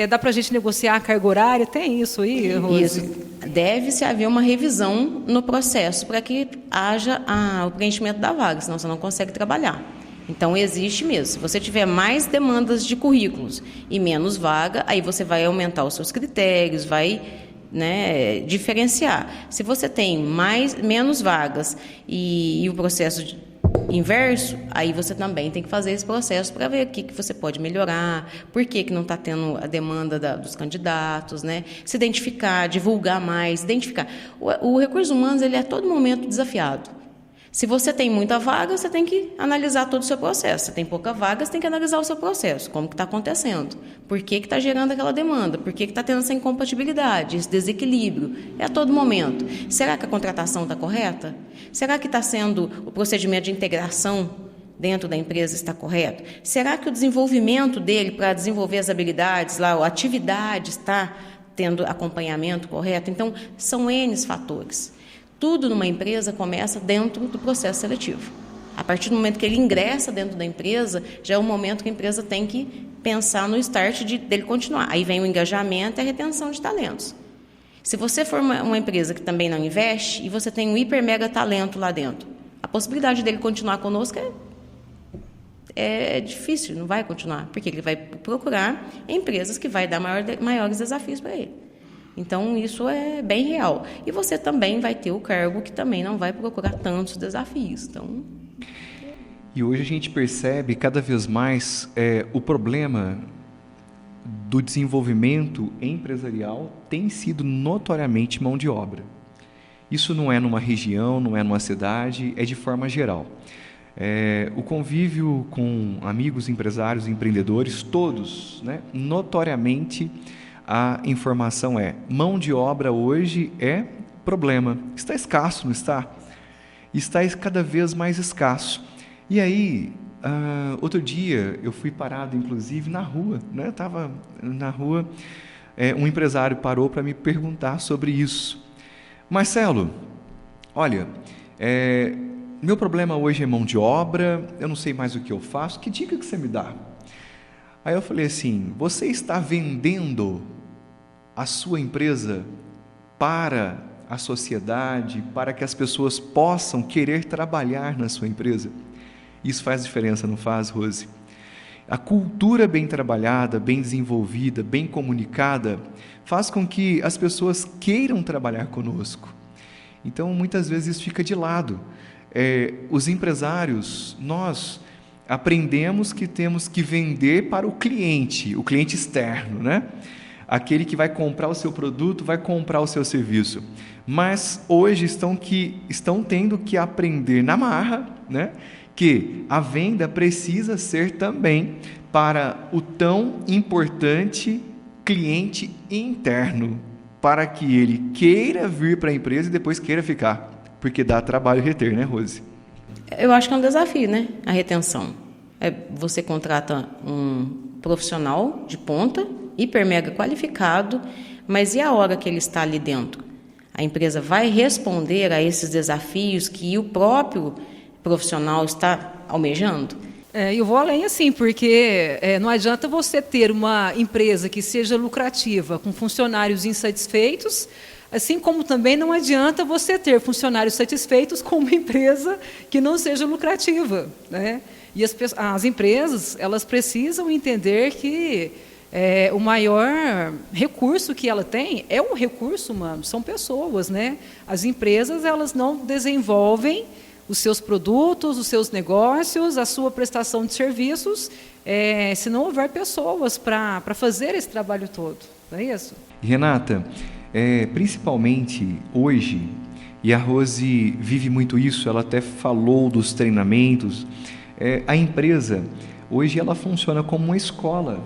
dá para a gente negociar a carga horária, tem isso aí, Rose? Isso. Deve-se haver uma revisão no processo para que haja o preenchimento da vaga, senão você não consegue trabalhar. Então, existe mesmo. Se você tiver mais demandas de currículos e menos vaga, aí você vai aumentar os seus critérios, vai, né, diferenciar. Se você tem menos vagas e o processo inverso, aí você também tem que fazer esse processo para ver o que você pode melhorar, por que não está tendo a demanda dos candidatos, né? Se identificar, divulgar mais, identificar. O recurso humanos, ele é a todo momento desafiado. Se você tem muita vaga, você tem que analisar todo o seu processo. Se tem pouca vaga, você tem que analisar o seu processo, como que está acontecendo, por que está gerando aquela demanda, por que está tendo essa incompatibilidade, esse desequilíbrio. É a todo momento. Será que a contratação está correta? Será que está sendo o procedimento de integração dentro da empresa está correto? Será que o desenvolvimento dele para desenvolver as habilidades, a atividade está tendo acompanhamento correto? Então, são N fatores. Tudo numa empresa começa dentro do processo seletivo. A partir do momento que ele ingressa dentro da empresa, já é o momento que a empresa tem que pensar no start dele continuar. Aí vem o engajamento e a retenção de talentos. Se você for uma empresa que também não investe e você tem um hiper mega talento lá dentro, a possibilidade dele continuar conosco é difícil, não vai continuar, porque ele vai procurar empresas que vai dar maiores desafios para ele. Então, isso é bem real. E você também vai ter o cargo que também não vai procurar tantos desafios. Então... E hoje a gente percebe cada vez mais o problema do desenvolvimento empresarial tem sido notoriamente mão de obra. Isso não é numa região, não é numa cidade, é de forma geral. O convívio com amigos empresários, empreendedores, todos, né, notoriamente... A informação mão de obra hoje é problema. Está escasso, não está? Está cada vez mais escasso. E aí, outro dia, eu fui parado, inclusive, na rua, né? Estava na rua, um empresário parou para me perguntar sobre isso. Marcelo, olha, meu problema hoje é mão de obra, eu não sei mais o que eu faço, que dica que você me dá? Aí eu falei assim, você está vendendo a sua empresa para a sociedade, para que as pessoas possam querer trabalhar na sua empresa? Isso faz diferença, não faz, Rose? A cultura bem trabalhada, bem desenvolvida, bem comunicada, faz com que as pessoas queiram trabalhar conosco. Então, muitas vezes isso fica de lado. Os empresários, nós aprendemos que temos que vender para o cliente externo, né? Aquele que vai comprar o seu produto, vai comprar o seu serviço. Mas hoje estão tendo que aprender na marra, né? Que a venda precisa ser também para o tão importante cliente interno, para que ele queira vir para a empresa e depois queira ficar, porque dá trabalho reter, né, Rose? Eu acho que é um desafio, né? A retenção. Você contrata um profissional de ponta, hiper mega qualificado, mas e a hora que ele está ali dentro? A empresa vai responder a esses desafios que o próprio profissional está almejando? Eu vou além assim, porque não adianta você ter uma empresa que seja lucrativa, com funcionários insatisfeitos, assim como também não adianta você ter funcionários satisfeitos com uma empresa que não seja lucrativa, né? E as empresas, elas precisam entender que o maior recurso que ela tem é um recurso humano, são pessoas, né? As empresas, elas não desenvolvem os seus produtos, os seus negócios, a sua prestação de serviços, se não houver pessoas para fazer esse trabalho todo, não é isso? Renata, principalmente hoje, e a Rose vive muito isso, ela até falou dos treinamentos, a empresa, hoje ela funciona como uma escola,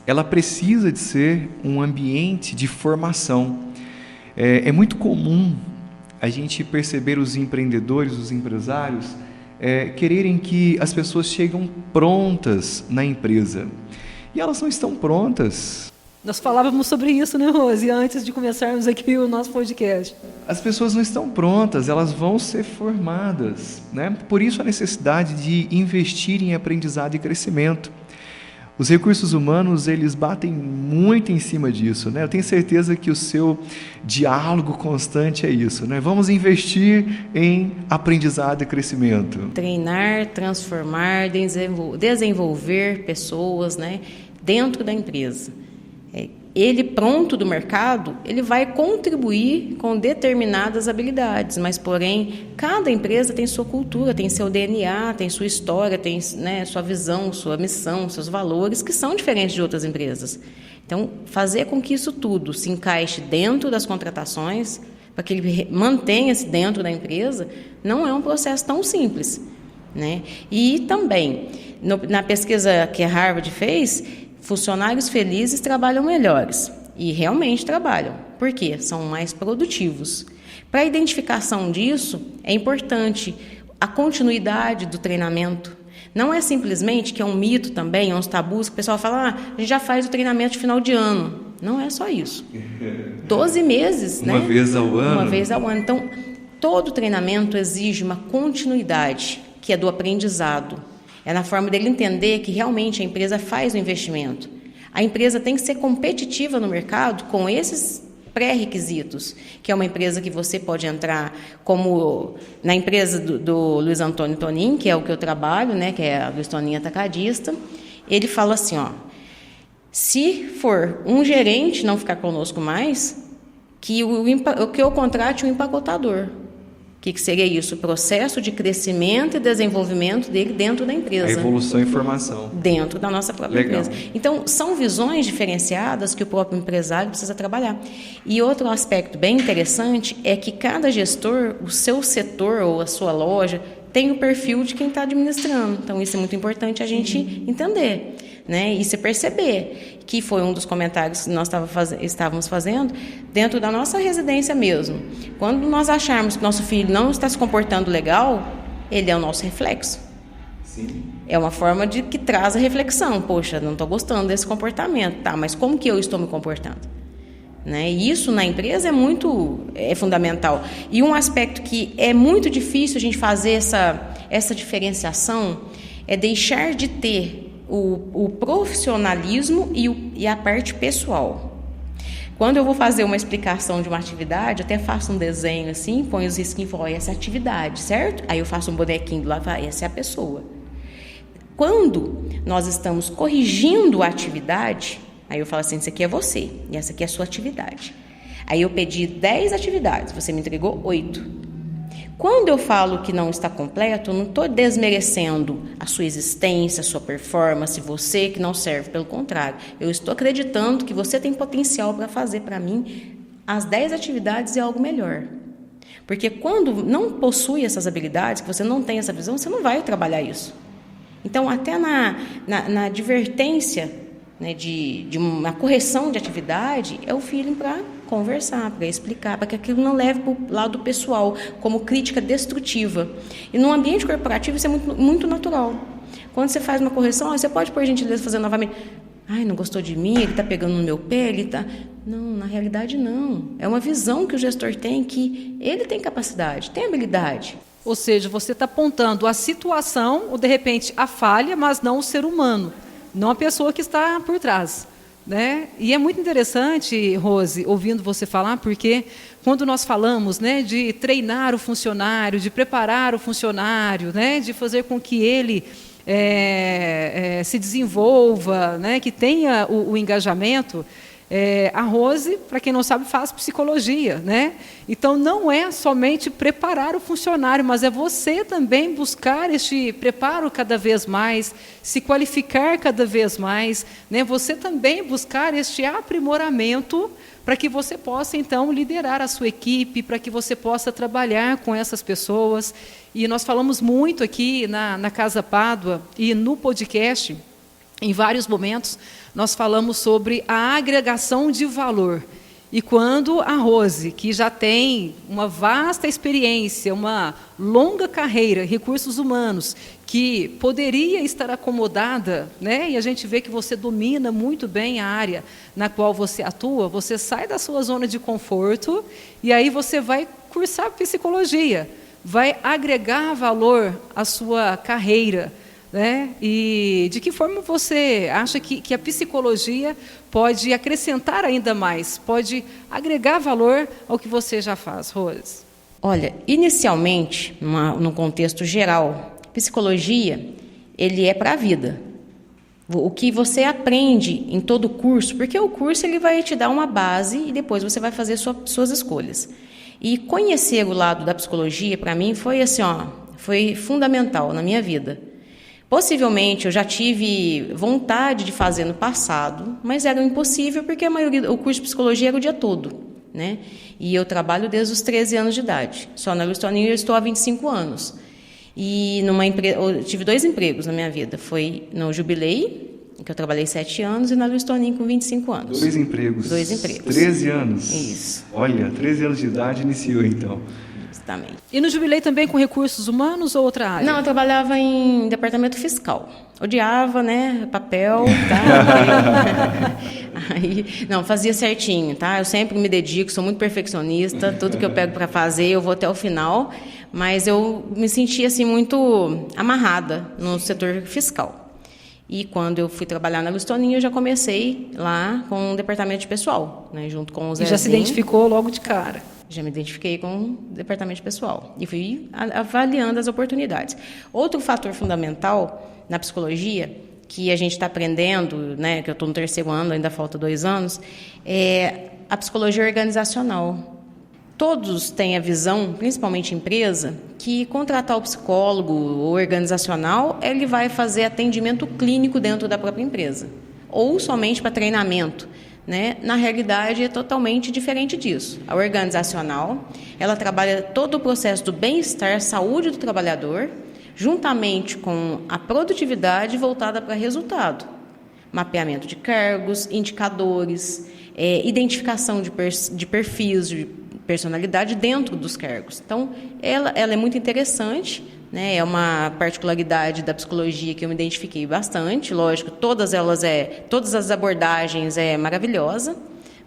ela precisa de ser um ambiente de formação. É muito comum a gente perceber os empreendedores, os empresários, quererem que as pessoas cheguem prontas na empresa. E elas não estão prontas. Nós falávamos sobre isso, né, Rose, antes de começarmos aqui o nosso podcast. As pessoas não estão prontas, elas vão ser formadas, né? Por isso a necessidade de investir em aprendizado e crescimento. Os recursos humanos, eles batem muito em cima disso, né? Eu tenho certeza que o seu diálogo constante é isso, né? Vamos investir em aprendizado e crescimento. Treinar, transformar, desenvolver pessoas, né, dentro da empresa. Ele pronto do mercado, ele vai contribuir com determinadas habilidades, mas porém, cada empresa tem sua cultura, tem seu DNA, tem sua história, tem, né, sua visão, sua missão, seus valores, que são diferentes de outras empresas. Então, fazer com que isso tudo se encaixe dentro das contratações, para que ele mantenha-se dentro da empresa, não é um processo tão simples, né? E também, na pesquisa que a Harvard fez, funcionários felizes trabalham melhores, e realmente trabalham. Por quê? São mais produtivos. Para a identificação disso, é importante a continuidade do treinamento. Não é simplesmente, que é um mito também, uns tabus, que o pessoal fala, a gente já faz o treinamento de final de ano. Não é só isso. 12 meses, Uma vez ao ano. Uma vez ao ano. Então, todo treinamento exige uma continuidade, que é do aprendizado. É na forma dele entender que realmente a empresa faz o investimento. A empresa tem que ser competitiva no mercado com esses pré-requisitos, que é uma empresa que você pode entrar como na empresa do Luiz Antônio Tonin, que é o que eu trabalho, né, que é a Luiz Tonin Atacadista. Ele fala assim, se for um gerente não ficar conosco mais, que eu contrate um empacotador. O que seria isso? O processo de crescimento e desenvolvimento dele dentro da empresa. A evolução e formação. Dentro da nossa própria empresa. Então, são visões diferenciadas que o próprio empresário precisa trabalhar. E outro aspecto bem interessante é que cada gestor, o seu setor ou a sua loja, tem o perfil de quem está administrando. Então, isso é muito importante a gente entender, né? E se perceber, que foi um dos comentários que nós estávamos fazendo, dentro da nossa residência mesmo. Quando nós acharmos que nosso filho não está se comportando legal, ele é o nosso reflexo. Sim. É uma forma que traz a reflexão. Poxa, não estou gostando desse comportamento. Tá, mas como que eu estou me comportando? Né? E isso na empresa é fundamental. E um aspecto que é muito difícil a gente fazer essa diferenciação é deixar de ter o profissionalismo e a parte pessoal. Quando eu vou fazer uma explicação de uma atividade, eu até faço um desenho assim, ponho os risquinhos e falo, essa é a atividade, certo? Aí eu faço um bonequinho do lado e falo, essa é a pessoa. Quando nós estamos corrigindo a atividade, aí eu falo assim, isso aqui é você, e essa aqui é a sua atividade. Aí eu pedi 10 atividades, você me entregou 8. Quando eu falo que não está completo, eu não estou desmerecendo a sua existência, a sua performance, você que não serve, pelo contrário. Eu estou acreditando que você tem potencial para fazer para mim as 10 atividades e algo melhor. Porque quando não possui essas habilidades, que você não tem essa visão, você não vai trabalhar isso. Então, até na advertência, né, de uma correção de atividade, é o feeling para conversar, para explicar, para que aquilo não leve para o lado pessoal, como crítica destrutiva. E no ambiente corporativo isso é muito, muito natural. Quando você faz uma correção, você pode, por gentileza, fazer novamente. Ai, não gostou de mim, ele está pegando no meu pé, ele está... Não, na realidade não. É uma visão que o gestor tem, que ele tem capacidade, tem habilidade. Ou seja, você está apontando a situação, ou de repente a falha, mas não o ser humano, não a pessoa que está por trás, né? E é muito interessante, Rose, ouvindo você falar, porque quando nós falamos, né, de treinar o funcionário, de preparar o funcionário, né, de fazer com que ele se desenvolva, né, que tenha o engajamento, a Rose, para quem não sabe, faz psicologia, né? Então não é somente preparar o funcionário, mas é você também buscar este preparo cada vez mais, se qualificar cada vez mais, né? Você também buscar este aprimoramento para que você possa então liderar a sua equipe, para que você possa trabalhar com essas pessoas. E nós falamos muito aqui na Casa Pádua e no podcast, em vários momentos, nós falamos sobre a agregação de valor. E quando a Rose, que já tem uma vasta experiência, uma longa carreira, recursos humanos, que poderia estar acomodada, né? E a gente vê que você domina muito bem a área na qual você atua, você sai da sua zona de conforto e aí você vai cursar psicologia, vai agregar valor à sua carreira, né? E de que forma você acha que a psicologia pode acrescentar ainda mais, pode agregar valor ao que você já faz, Rose? Olha, inicialmente, no contexto geral, psicologia, ele é para a vida. O que você aprende em todo o curso, porque o curso ele vai te dar uma base e depois você vai fazer suas escolhas. E conhecer o lado da psicologia, para mim, foi assim, foi fundamental na minha vida. Possivelmente eu já tive vontade de fazer no passado, mas era impossível porque o curso de psicologia era o dia todo, né? E eu trabalho desde os 13 anos de idade. Só na Lustoninho eu estou há 25 anos. E eu tive 2 empregos na minha vida. Foi no Jubilei, que eu trabalhei 7 anos, e na Lustoninho com 25 anos. 2 empregos. 2 empregos. 13 anos. Isso. Olha, 13 anos de idade iniciou então. Também. E no Jubilei também com recursos humanos ou outra área? Não, eu trabalhava em departamento fiscal. Odiava, né, papel, tá? Não, fazia certinho, tá? Eu sempre me dedico, sou muito perfeccionista, tudo que eu pego para fazer eu vou até o final, mas eu me sentia assim muito amarrada no setor fiscal. E quando eu fui trabalhar na Lustoninho, eu já comecei lá com o departamento de pessoal, né, junto com o Zezinho. E já se identificou logo de cara? Já me identifiquei com o departamento de pessoal e fui avaliando as oportunidades. Outro fator fundamental na psicologia, que a gente está aprendendo, né, que eu estou no 3º ano, ainda falta 2 anos, é a psicologia organizacional. Todos têm a visão, principalmente empresa, que contratar o psicólogo organizacional, ele vai fazer atendimento clínico dentro da própria empresa, ou somente para treinamento. Né? Na realidade, é totalmente diferente disso. A organizacional, ela trabalha todo o processo do bem-estar, saúde do trabalhador, juntamente com a produtividade voltada para resultado. Mapeamento de cargos, indicadores, identificação de perfis, de personalidade dentro dos cargos. Então, ela é muito interessante, né? É uma particularidade da psicologia que eu me identifiquei bastante. Lógico, todas as abordagens é maravilhosa.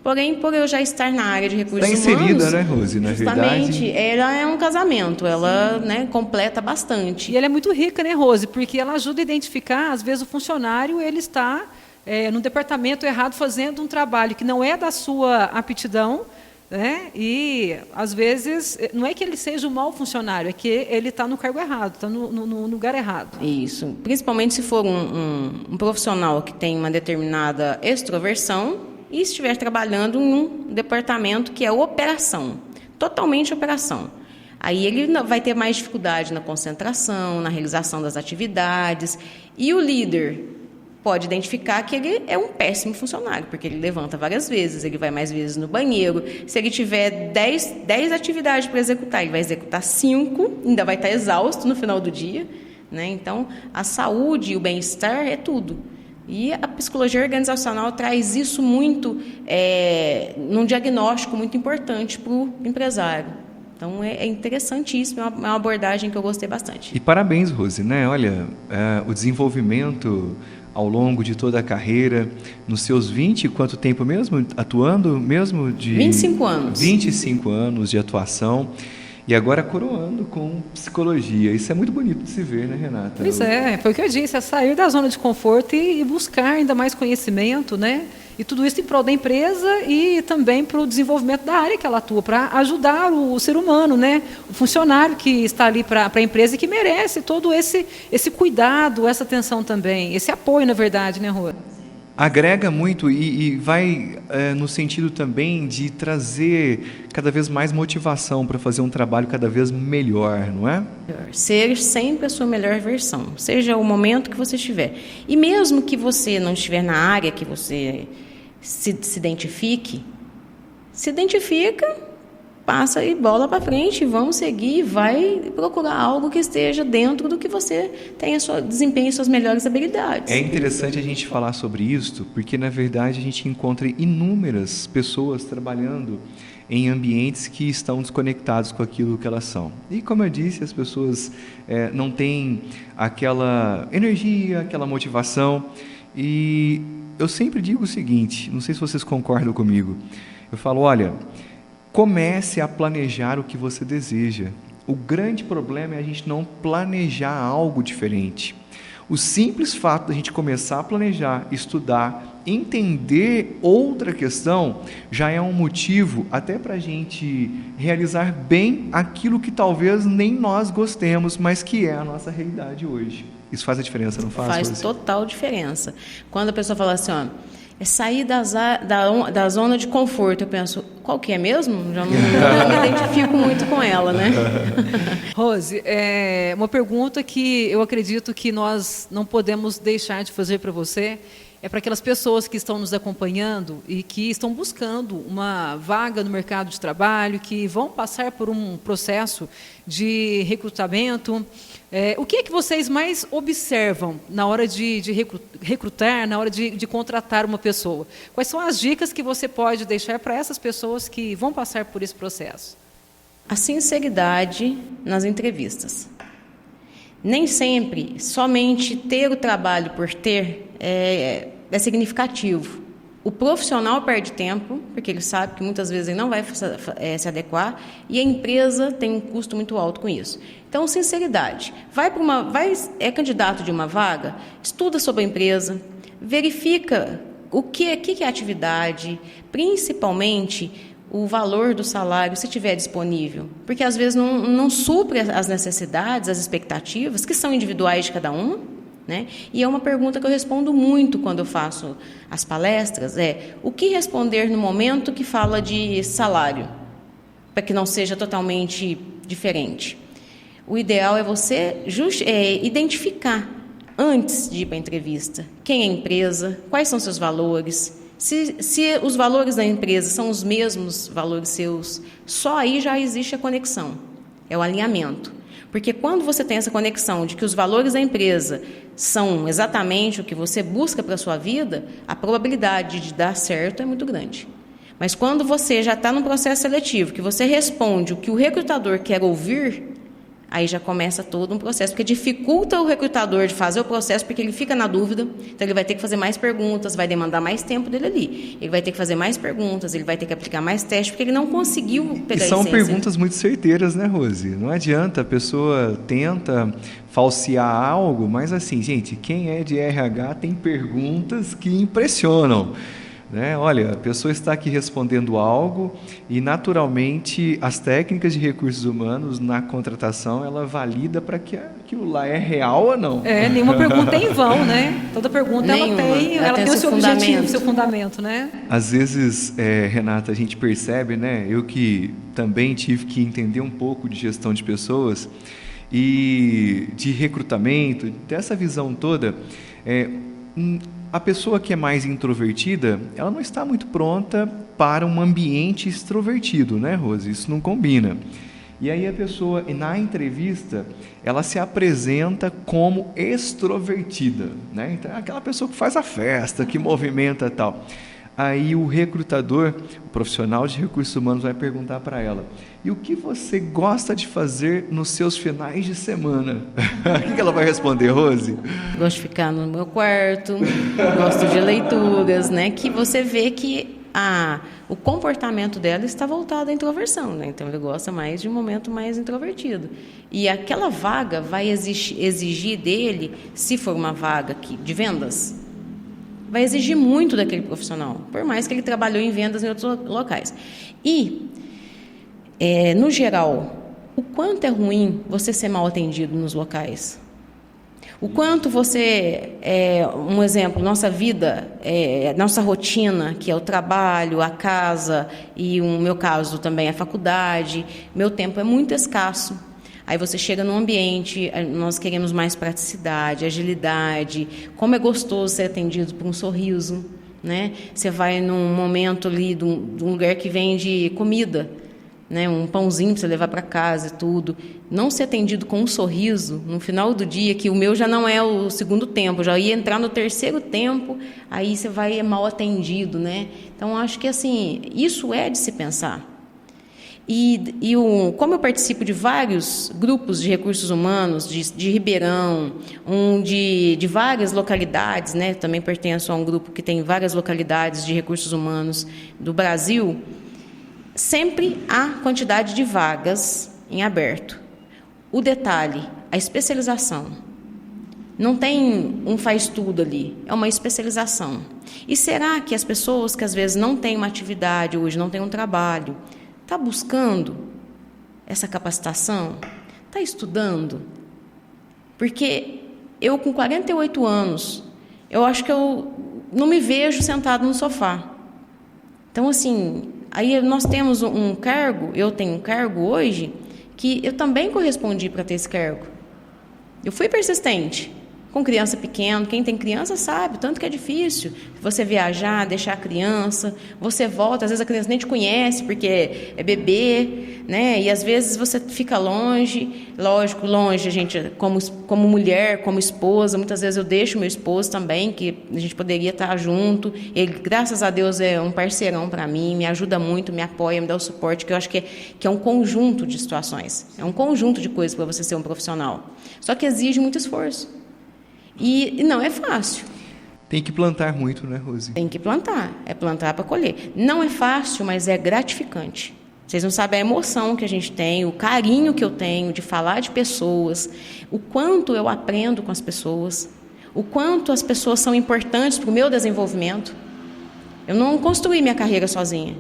Porém, por eu já estar na área de recursos humanos... Está inserida, né, Rose? Na justamente, verdade... ela é um casamento, ela, né, completa bastante. E ela é muito rica, né, Rose? Porque ela ajuda a identificar, às vezes, o funcionário, ele está no departamento errado fazendo um trabalho que não é da sua aptidão, né? E, às vezes, não é que ele seja um mau funcionário, é que ele está no cargo errado, está no lugar errado. Isso. Principalmente se for um profissional que tem uma determinada extroversão e estiver trabalhando em um departamento que é operação, totalmente operação. Aí ele vai ter mais dificuldade na concentração, na realização das atividades. E o líder pode identificar que ele é um péssimo funcionário, porque ele levanta várias vezes, ele vai mais vezes no banheiro. Se ele tiver 10 atividades para executar, ele vai executar 5, ainda vai estar exausto no final do dia, né? Então, a saúde e o bem-estar é tudo, E a psicologia organizacional traz isso muito num diagnóstico muito importante para o empresário. Então, é interessantíssimo, é uma abordagem que eu gostei bastante. E parabéns, Rose, né? Olha, o desenvolvimento ao longo de toda a carreira, nos seus 20, quanto tempo mesmo atuando mesmo? 25 anos. 25 anos de atuação. E agora coroando com psicologia. Isso é muito bonito de se ver, né, Renata? Pois é, foi o que eu disse, é sair da zona de conforto e buscar ainda mais conhecimento, né? E tudo isso em prol da empresa e também para o desenvolvimento da área que ela atua, para ajudar o ser humano, né? O funcionário que está ali para a empresa e que merece todo esse cuidado, essa atenção também, esse apoio, na verdade, né, Rô? Agrega muito e vai no sentido também de trazer cada vez mais motivação para fazer um trabalho cada vez melhor, não é? Ser sempre a sua melhor versão, seja o momento que você estiver. E mesmo que você não estiver na área que você se identifica, passa e bola para frente, vamos seguir, vai procurar algo que esteja dentro do que você tem desempenhe suas melhores habilidades. É interessante a gente falar sobre isso, porque na verdade a gente encontra inúmeras pessoas trabalhando em ambientes que estão desconectados com aquilo que elas são. E como eu disse, as pessoas não têm aquela energia, aquela motivação. E eu sempre digo o seguinte, não sei se vocês concordam comigo, eu falo, olha, comece a planejar o que você deseja. O grande problema é a gente não planejar algo diferente. O simples fato de a gente começar a planejar, estudar, entender outra questão, já é um motivo até para a gente realizar bem aquilo que talvez nem nós gostemos, mas que é a nossa realidade hoje. Isso faz a diferença, não faz? Faz total diferença. Quando a pessoa fala assim, ó, é sair da zona de conforto. Eu penso, qual que é mesmo? Já não me identifico muito com ela, né? Rose, uma pergunta que eu acredito que nós não podemos deixar de fazer para você é para aquelas pessoas que estão nos acompanhando e que estão buscando uma vaga no mercado de trabalho, que vão passar por um processo de recrutamento. O que é que vocês mais observam na hora de recrutar, na hora de contratar uma pessoa? Quais são as dicas que você pode deixar para essas pessoas que vão passar por esse processo? A sinceridade nas entrevistas. Nem sempre somente ter o trabalho por ter é significativo. O profissional perde tempo, porque ele sabe que muitas vezes ele não vai se adequar, e a empresa tem um custo muito alto com isso. Então, sinceridade. É candidato de uma vaga, estuda sobre a empresa, verifica o que é a atividade, principalmente o valor do salário, se tiver disponível. Porque, às vezes, não supre as necessidades, as expectativas, que são individuais de cada um. Né? E é uma pergunta que eu respondo muito quando eu faço as palestras, o que responder no momento que fala de salário, para que não seja totalmente diferente. O ideal é você identificar, antes de ir para a entrevista, quem é a empresa, quais são seus valores, se os valores da empresa são os mesmos valores seus, só aí já existe a conexão, é o alinhamento. Porque quando você tem essa conexão de que os valores da empresa são exatamente o que você busca para a sua vida, a probabilidade de dar certo é muito grande. Mas quando você já está num processo seletivo, que você responde o que o recrutador quer ouvir, aí já começa todo um processo, porque dificulta o recrutador de fazer o processo, porque ele fica na dúvida, então ele vai ter que fazer mais perguntas, vai demandar mais tempo dele ali. Ele vai ter que fazer mais perguntas, ele vai ter que aplicar mais testes, porque ele não conseguiu pegar a essência. E são perguntas muito certeiras, né, Rose? Não adianta, a pessoa tenta falsear algo, mas assim, gente, quem é de RH tem perguntas que impressionam. Né? Olha, a pessoa está aqui respondendo algo e, naturalmente, as técnicas de recursos humanos na contratação, ela valida para que aquilo lá é real ou não. Nenhuma pergunta é em vão, né? Toda pergunta ela tem o seu objetivo, o seu fundamento, né? Às vezes, Renata, a gente percebe, né? Eu que também tive que entender um pouco de gestão de pessoas e de recrutamento, dessa visão toda, a pessoa que é mais introvertida, ela não está muito pronta para um ambiente extrovertido, né, Rose? Isso não combina. E aí a pessoa, na entrevista, ela se apresenta como extrovertida, né? Então é aquela pessoa que faz a festa, que movimenta e tal. Aí o recrutador, o profissional de recursos humanos, vai perguntar para ela: e o que você gosta de fazer nos seus finais de semana? O que ela vai responder, Rose? Gosto de ficar no meu quarto, gosto de leituras, né? Que você vê que o comportamento dela está voltado à introversão, né? Então ele gosta mais de um momento mais introvertido. E aquela vaga vai exigir dele, se for uma vaga de vendas, vai exigir muito daquele profissional, por mais que ele trabalhou em vendas em outros locais. E, no geral, o quanto é ruim você ser mal atendido nos locais. O quanto você, um exemplo, nossa vida, nossa rotina, que é o trabalho, a casa e, no meu caso, também a faculdade, meu tempo é muito escasso. Aí você chega num ambiente, nós queremos mais praticidade, agilidade, como é gostoso ser atendido por um sorriso, né? Você vai num momento ali de um lugar que vende comida, né? Um pãozinho para você levar para casa e tudo. Não ser atendido com um sorriso no final do dia, que o meu já não é o segundo tempo, já ia entrar no terceiro tempo, aí você vai mal atendido, né? Então, acho que assim, isso é de se pensar. Como eu participo de vários grupos de recursos humanos, de Ribeirão, de várias localidades, né? Também pertenço a um grupo que tem várias localidades de recursos humanos do Brasil, sempre há quantidade de vagas em aberto. O detalhe, a especialização. Não tem um faz-tudo ali, é uma especialização. E será que as pessoas que às vezes não têm uma atividade hoje, não têm um trabalho, está buscando essa capacitação? Está estudando? Porque eu, com 48 anos, eu acho que eu não me vejo sentado no sofá. Então, assim, aí nós temos um cargo, eu tenho um cargo hoje, que eu também correspondi para ter esse cargo. Eu fui persistente. Com criança pequena, quem tem criança sabe, tanto que é difícil você viajar, deixar a criança, você volta, às vezes a criança nem te conhece, porque é bebê, né? E às vezes você fica longe, lógico, longe, a gente, como mulher, como esposa, muitas vezes eu deixo meu esposo também, que a gente poderia estar junto, ele, graças a Deus, é um parceirão para mim, me ajuda muito, me apoia, me dá o suporte, que eu acho que é um conjunto de situações, é um conjunto de coisas para você ser um profissional, só que exige muito esforço. E não é fácil. Tem que plantar muito, né, Rose? Tem que plantar. É plantar para colher. Não é fácil, mas é gratificante. Vocês não sabem a emoção que a gente tem, o carinho que eu tenho de falar de pessoas, o quanto eu aprendo com as pessoas, o quanto as pessoas são importantes para o meu desenvolvimento. Eu não construí minha carreira sozinha.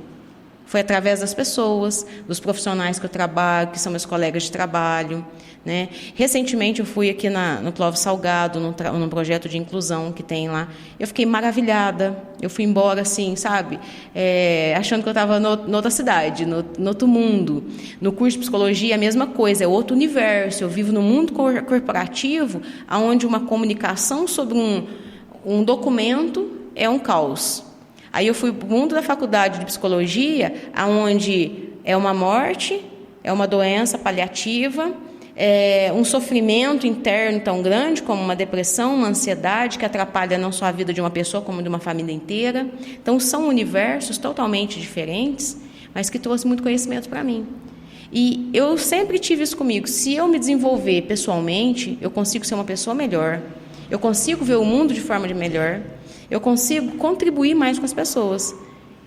Foi através das pessoas, dos profissionais que eu trabalho, que são meus colegas de trabalho, né? Recentemente eu fui aqui no Clóvis Salgado, num projeto de inclusão que tem lá. Eu fiquei maravilhada. Eu fui embora assim, sabe? Achando que eu estava noutra cidade, no outro mundo. No curso de psicologia, a mesma coisa, é outro universo. Eu vivo no mundo corporativo, onde uma comunicação sobre um documento é um caos. Aí eu fui para o mundo da faculdade de psicologia, onde é uma morte, é uma doença paliativa, é um sofrimento interno tão grande como uma depressão, uma ansiedade que atrapalha não só a vida de uma pessoa, como de uma família inteira. Então, são universos totalmente diferentes, mas que trouxe muito conhecimento para mim. E eu sempre tive isso comigo. Se eu me desenvolver pessoalmente, eu consigo ser uma pessoa melhor, eu consigo ver o mundo de forma melhor, eu consigo contribuir mais com as pessoas.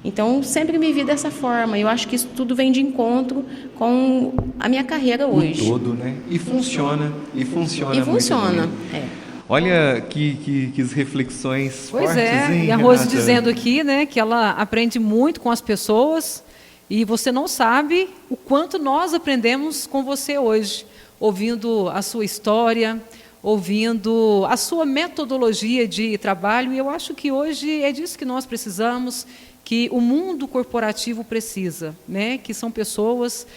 Então, sempre me vi dessa forma. Eu acho que isso tudo vem de encontro com a minha carreira hoje. O todo, né? E funciona. E funciona. E funciona, muito bem. Olha que reflexões pois fortes, hein, e a Rose Renata? dizendo aqui, né, que ela aprende muito com as pessoas e você não sabe o quanto nós aprendemos com você hoje, ouvindo a sua história, ouvindo a sua metodologia de trabalho, e eu acho que hoje é disso que nós precisamos, que o mundo corporativo precisa, né? Que são pessoas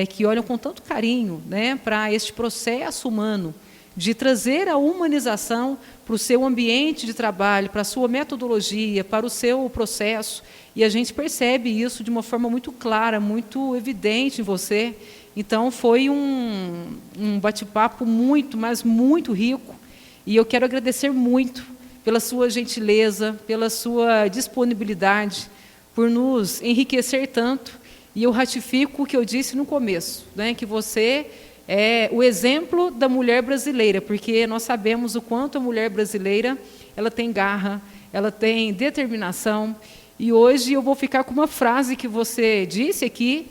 que olham com tanto carinho, né, para este processo humano, de trazer a humanização para o seu ambiente de trabalho, para a sua metodologia, para o seu processo, e a gente percebe isso de uma forma muito clara, muito evidente em você, Então, foi um bate-papo muito, mas muito rico. E eu quero agradecer muito pela sua gentileza, pela sua disponibilidade, por nos enriquecer tanto. E eu ratifico o que eu disse no começo, né, que você é o exemplo da mulher brasileira, porque nós sabemos o quanto a mulher brasileira ela tem garra, ela tem determinação. E hoje eu vou ficar com uma frase que você disse aqui,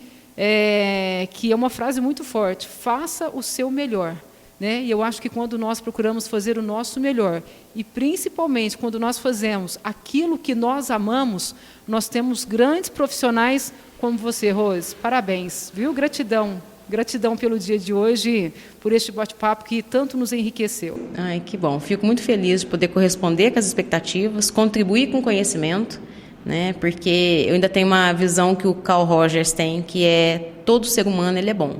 que é uma frase muito forte: faça o seu melhor. Né? E eu acho que quando nós procuramos fazer o nosso melhor, e principalmente quando nós fazemos aquilo que nós amamos, nós temos grandes profissionais como você, Rose. Parabéns, viu? Gratidão. Gratidão pelo dia de hoje, por este bate-papo que tanto nos enriqueceu. Ai, que bom. Fico muito feliz de poder corresponder com as expectativas, contribuir com o conhecimento, né? Porque eu ainda tenho uma visão que o Carl Rogers tem, que é todo ser humano ele é bom.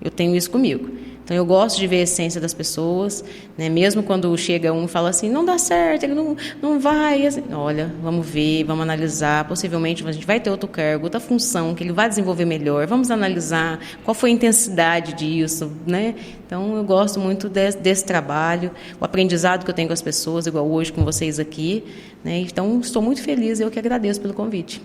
Eu tenho isso comigo. Então, eu gosto de ver a essência das pessoas, né? Mesmo quando chega um e fala assim, não dá certo, ele não vai. Assim, olha, vamos ver, vamos analisar. Possivelmente, a gente vai ter outro cargo, outra função que ele vai desenvolver melhor. Vamos analisar qual foi a intensidade disso, né? Então, eu gosto muito desse trabalho, o aprendizado que eu tenho com as pessoas, igual hoje com vocês aqui, né? Então, estou muito feliz, eu que agradeço pelo convite.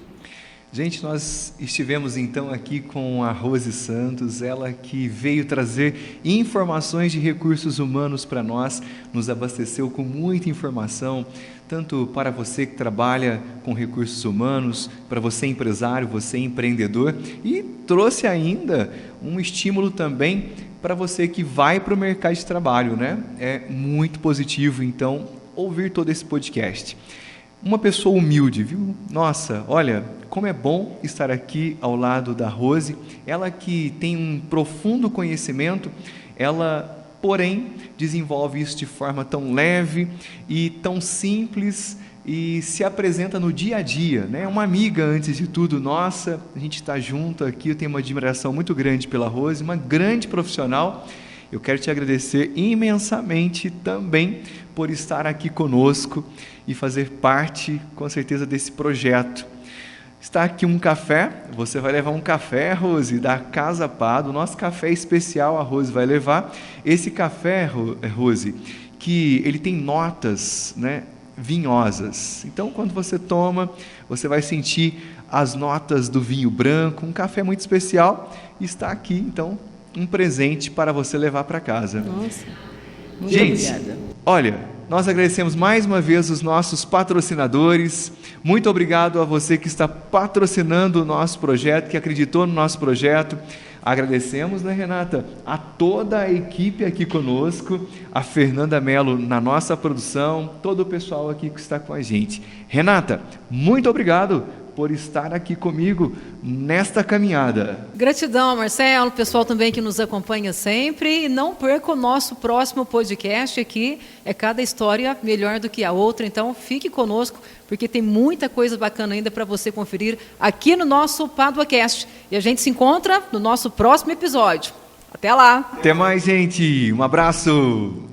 Gente, nós estivemos então aqui com a Rose Santos, ela que veio trazer informações de recursos humanos para nós, nos abasteceu com muita informação, tanto para você que trabalha com recursos humanos, para você empresário, você empreendedor, e trouxe ainda um estímulo também para você que vai para o mercado de trabalho, né? É muito positivo, então, ouvir todo esse podcast. Uma pessoa humilde, viu? Nossa, olha, como é bom estar aqui ao lado da Rose, ela que tem um profundo conhecimento, ela, porém, desenvolve isso de forma tão leve e tão simples e se apresenta no dia a dia, né? Uma amiga, antes de tudo, nossa, a gente está junto aqui, eu tenho uma admiração muito grande pela Rose, uma grande profissional. Eu quero te agradecer imensamente também por estar aqui conosco e fazer parte, com certeza, desse projeto. Está aqui um café, você vai levar um café, Rose, da Casa Pá, do nosso café especial, a Rose vai levar. Esse café, Rose, que ele tem notas, né, vinhosas. Então, quando você toma, você vai sentir as notas do vinho branco, um café muito especial, e está aqui, então, um presente para você levar para casa. Nossa, muito gente, obrigada. Olha, nós agradecemos mais uma vez os nossos patrocinadores. Muito obrigado a você que está patrocinando o nosso projeto, que acreditou no nosso projeto. Agradecemos, né, Renata, a toda a equipe aqui conosco, a Fernanda Mello na nossa produção, todo o pessoal aqui que está com a gente. Renata, muito obrigado por estar aqui comigo nesta caminhada. Gratidão, Marcelo, pessoal também que nos acompanha sempre, e não perca o nosso próximo podcast aqui, é cada história melhor do que a outra, então fique conosco, porque tem muita coisa bacana ainda para você conferir aqui no nosso PaduaCast, e a gente se encontra no nosso próximo episódio. Até lá! Até mais, gente! Um abraço!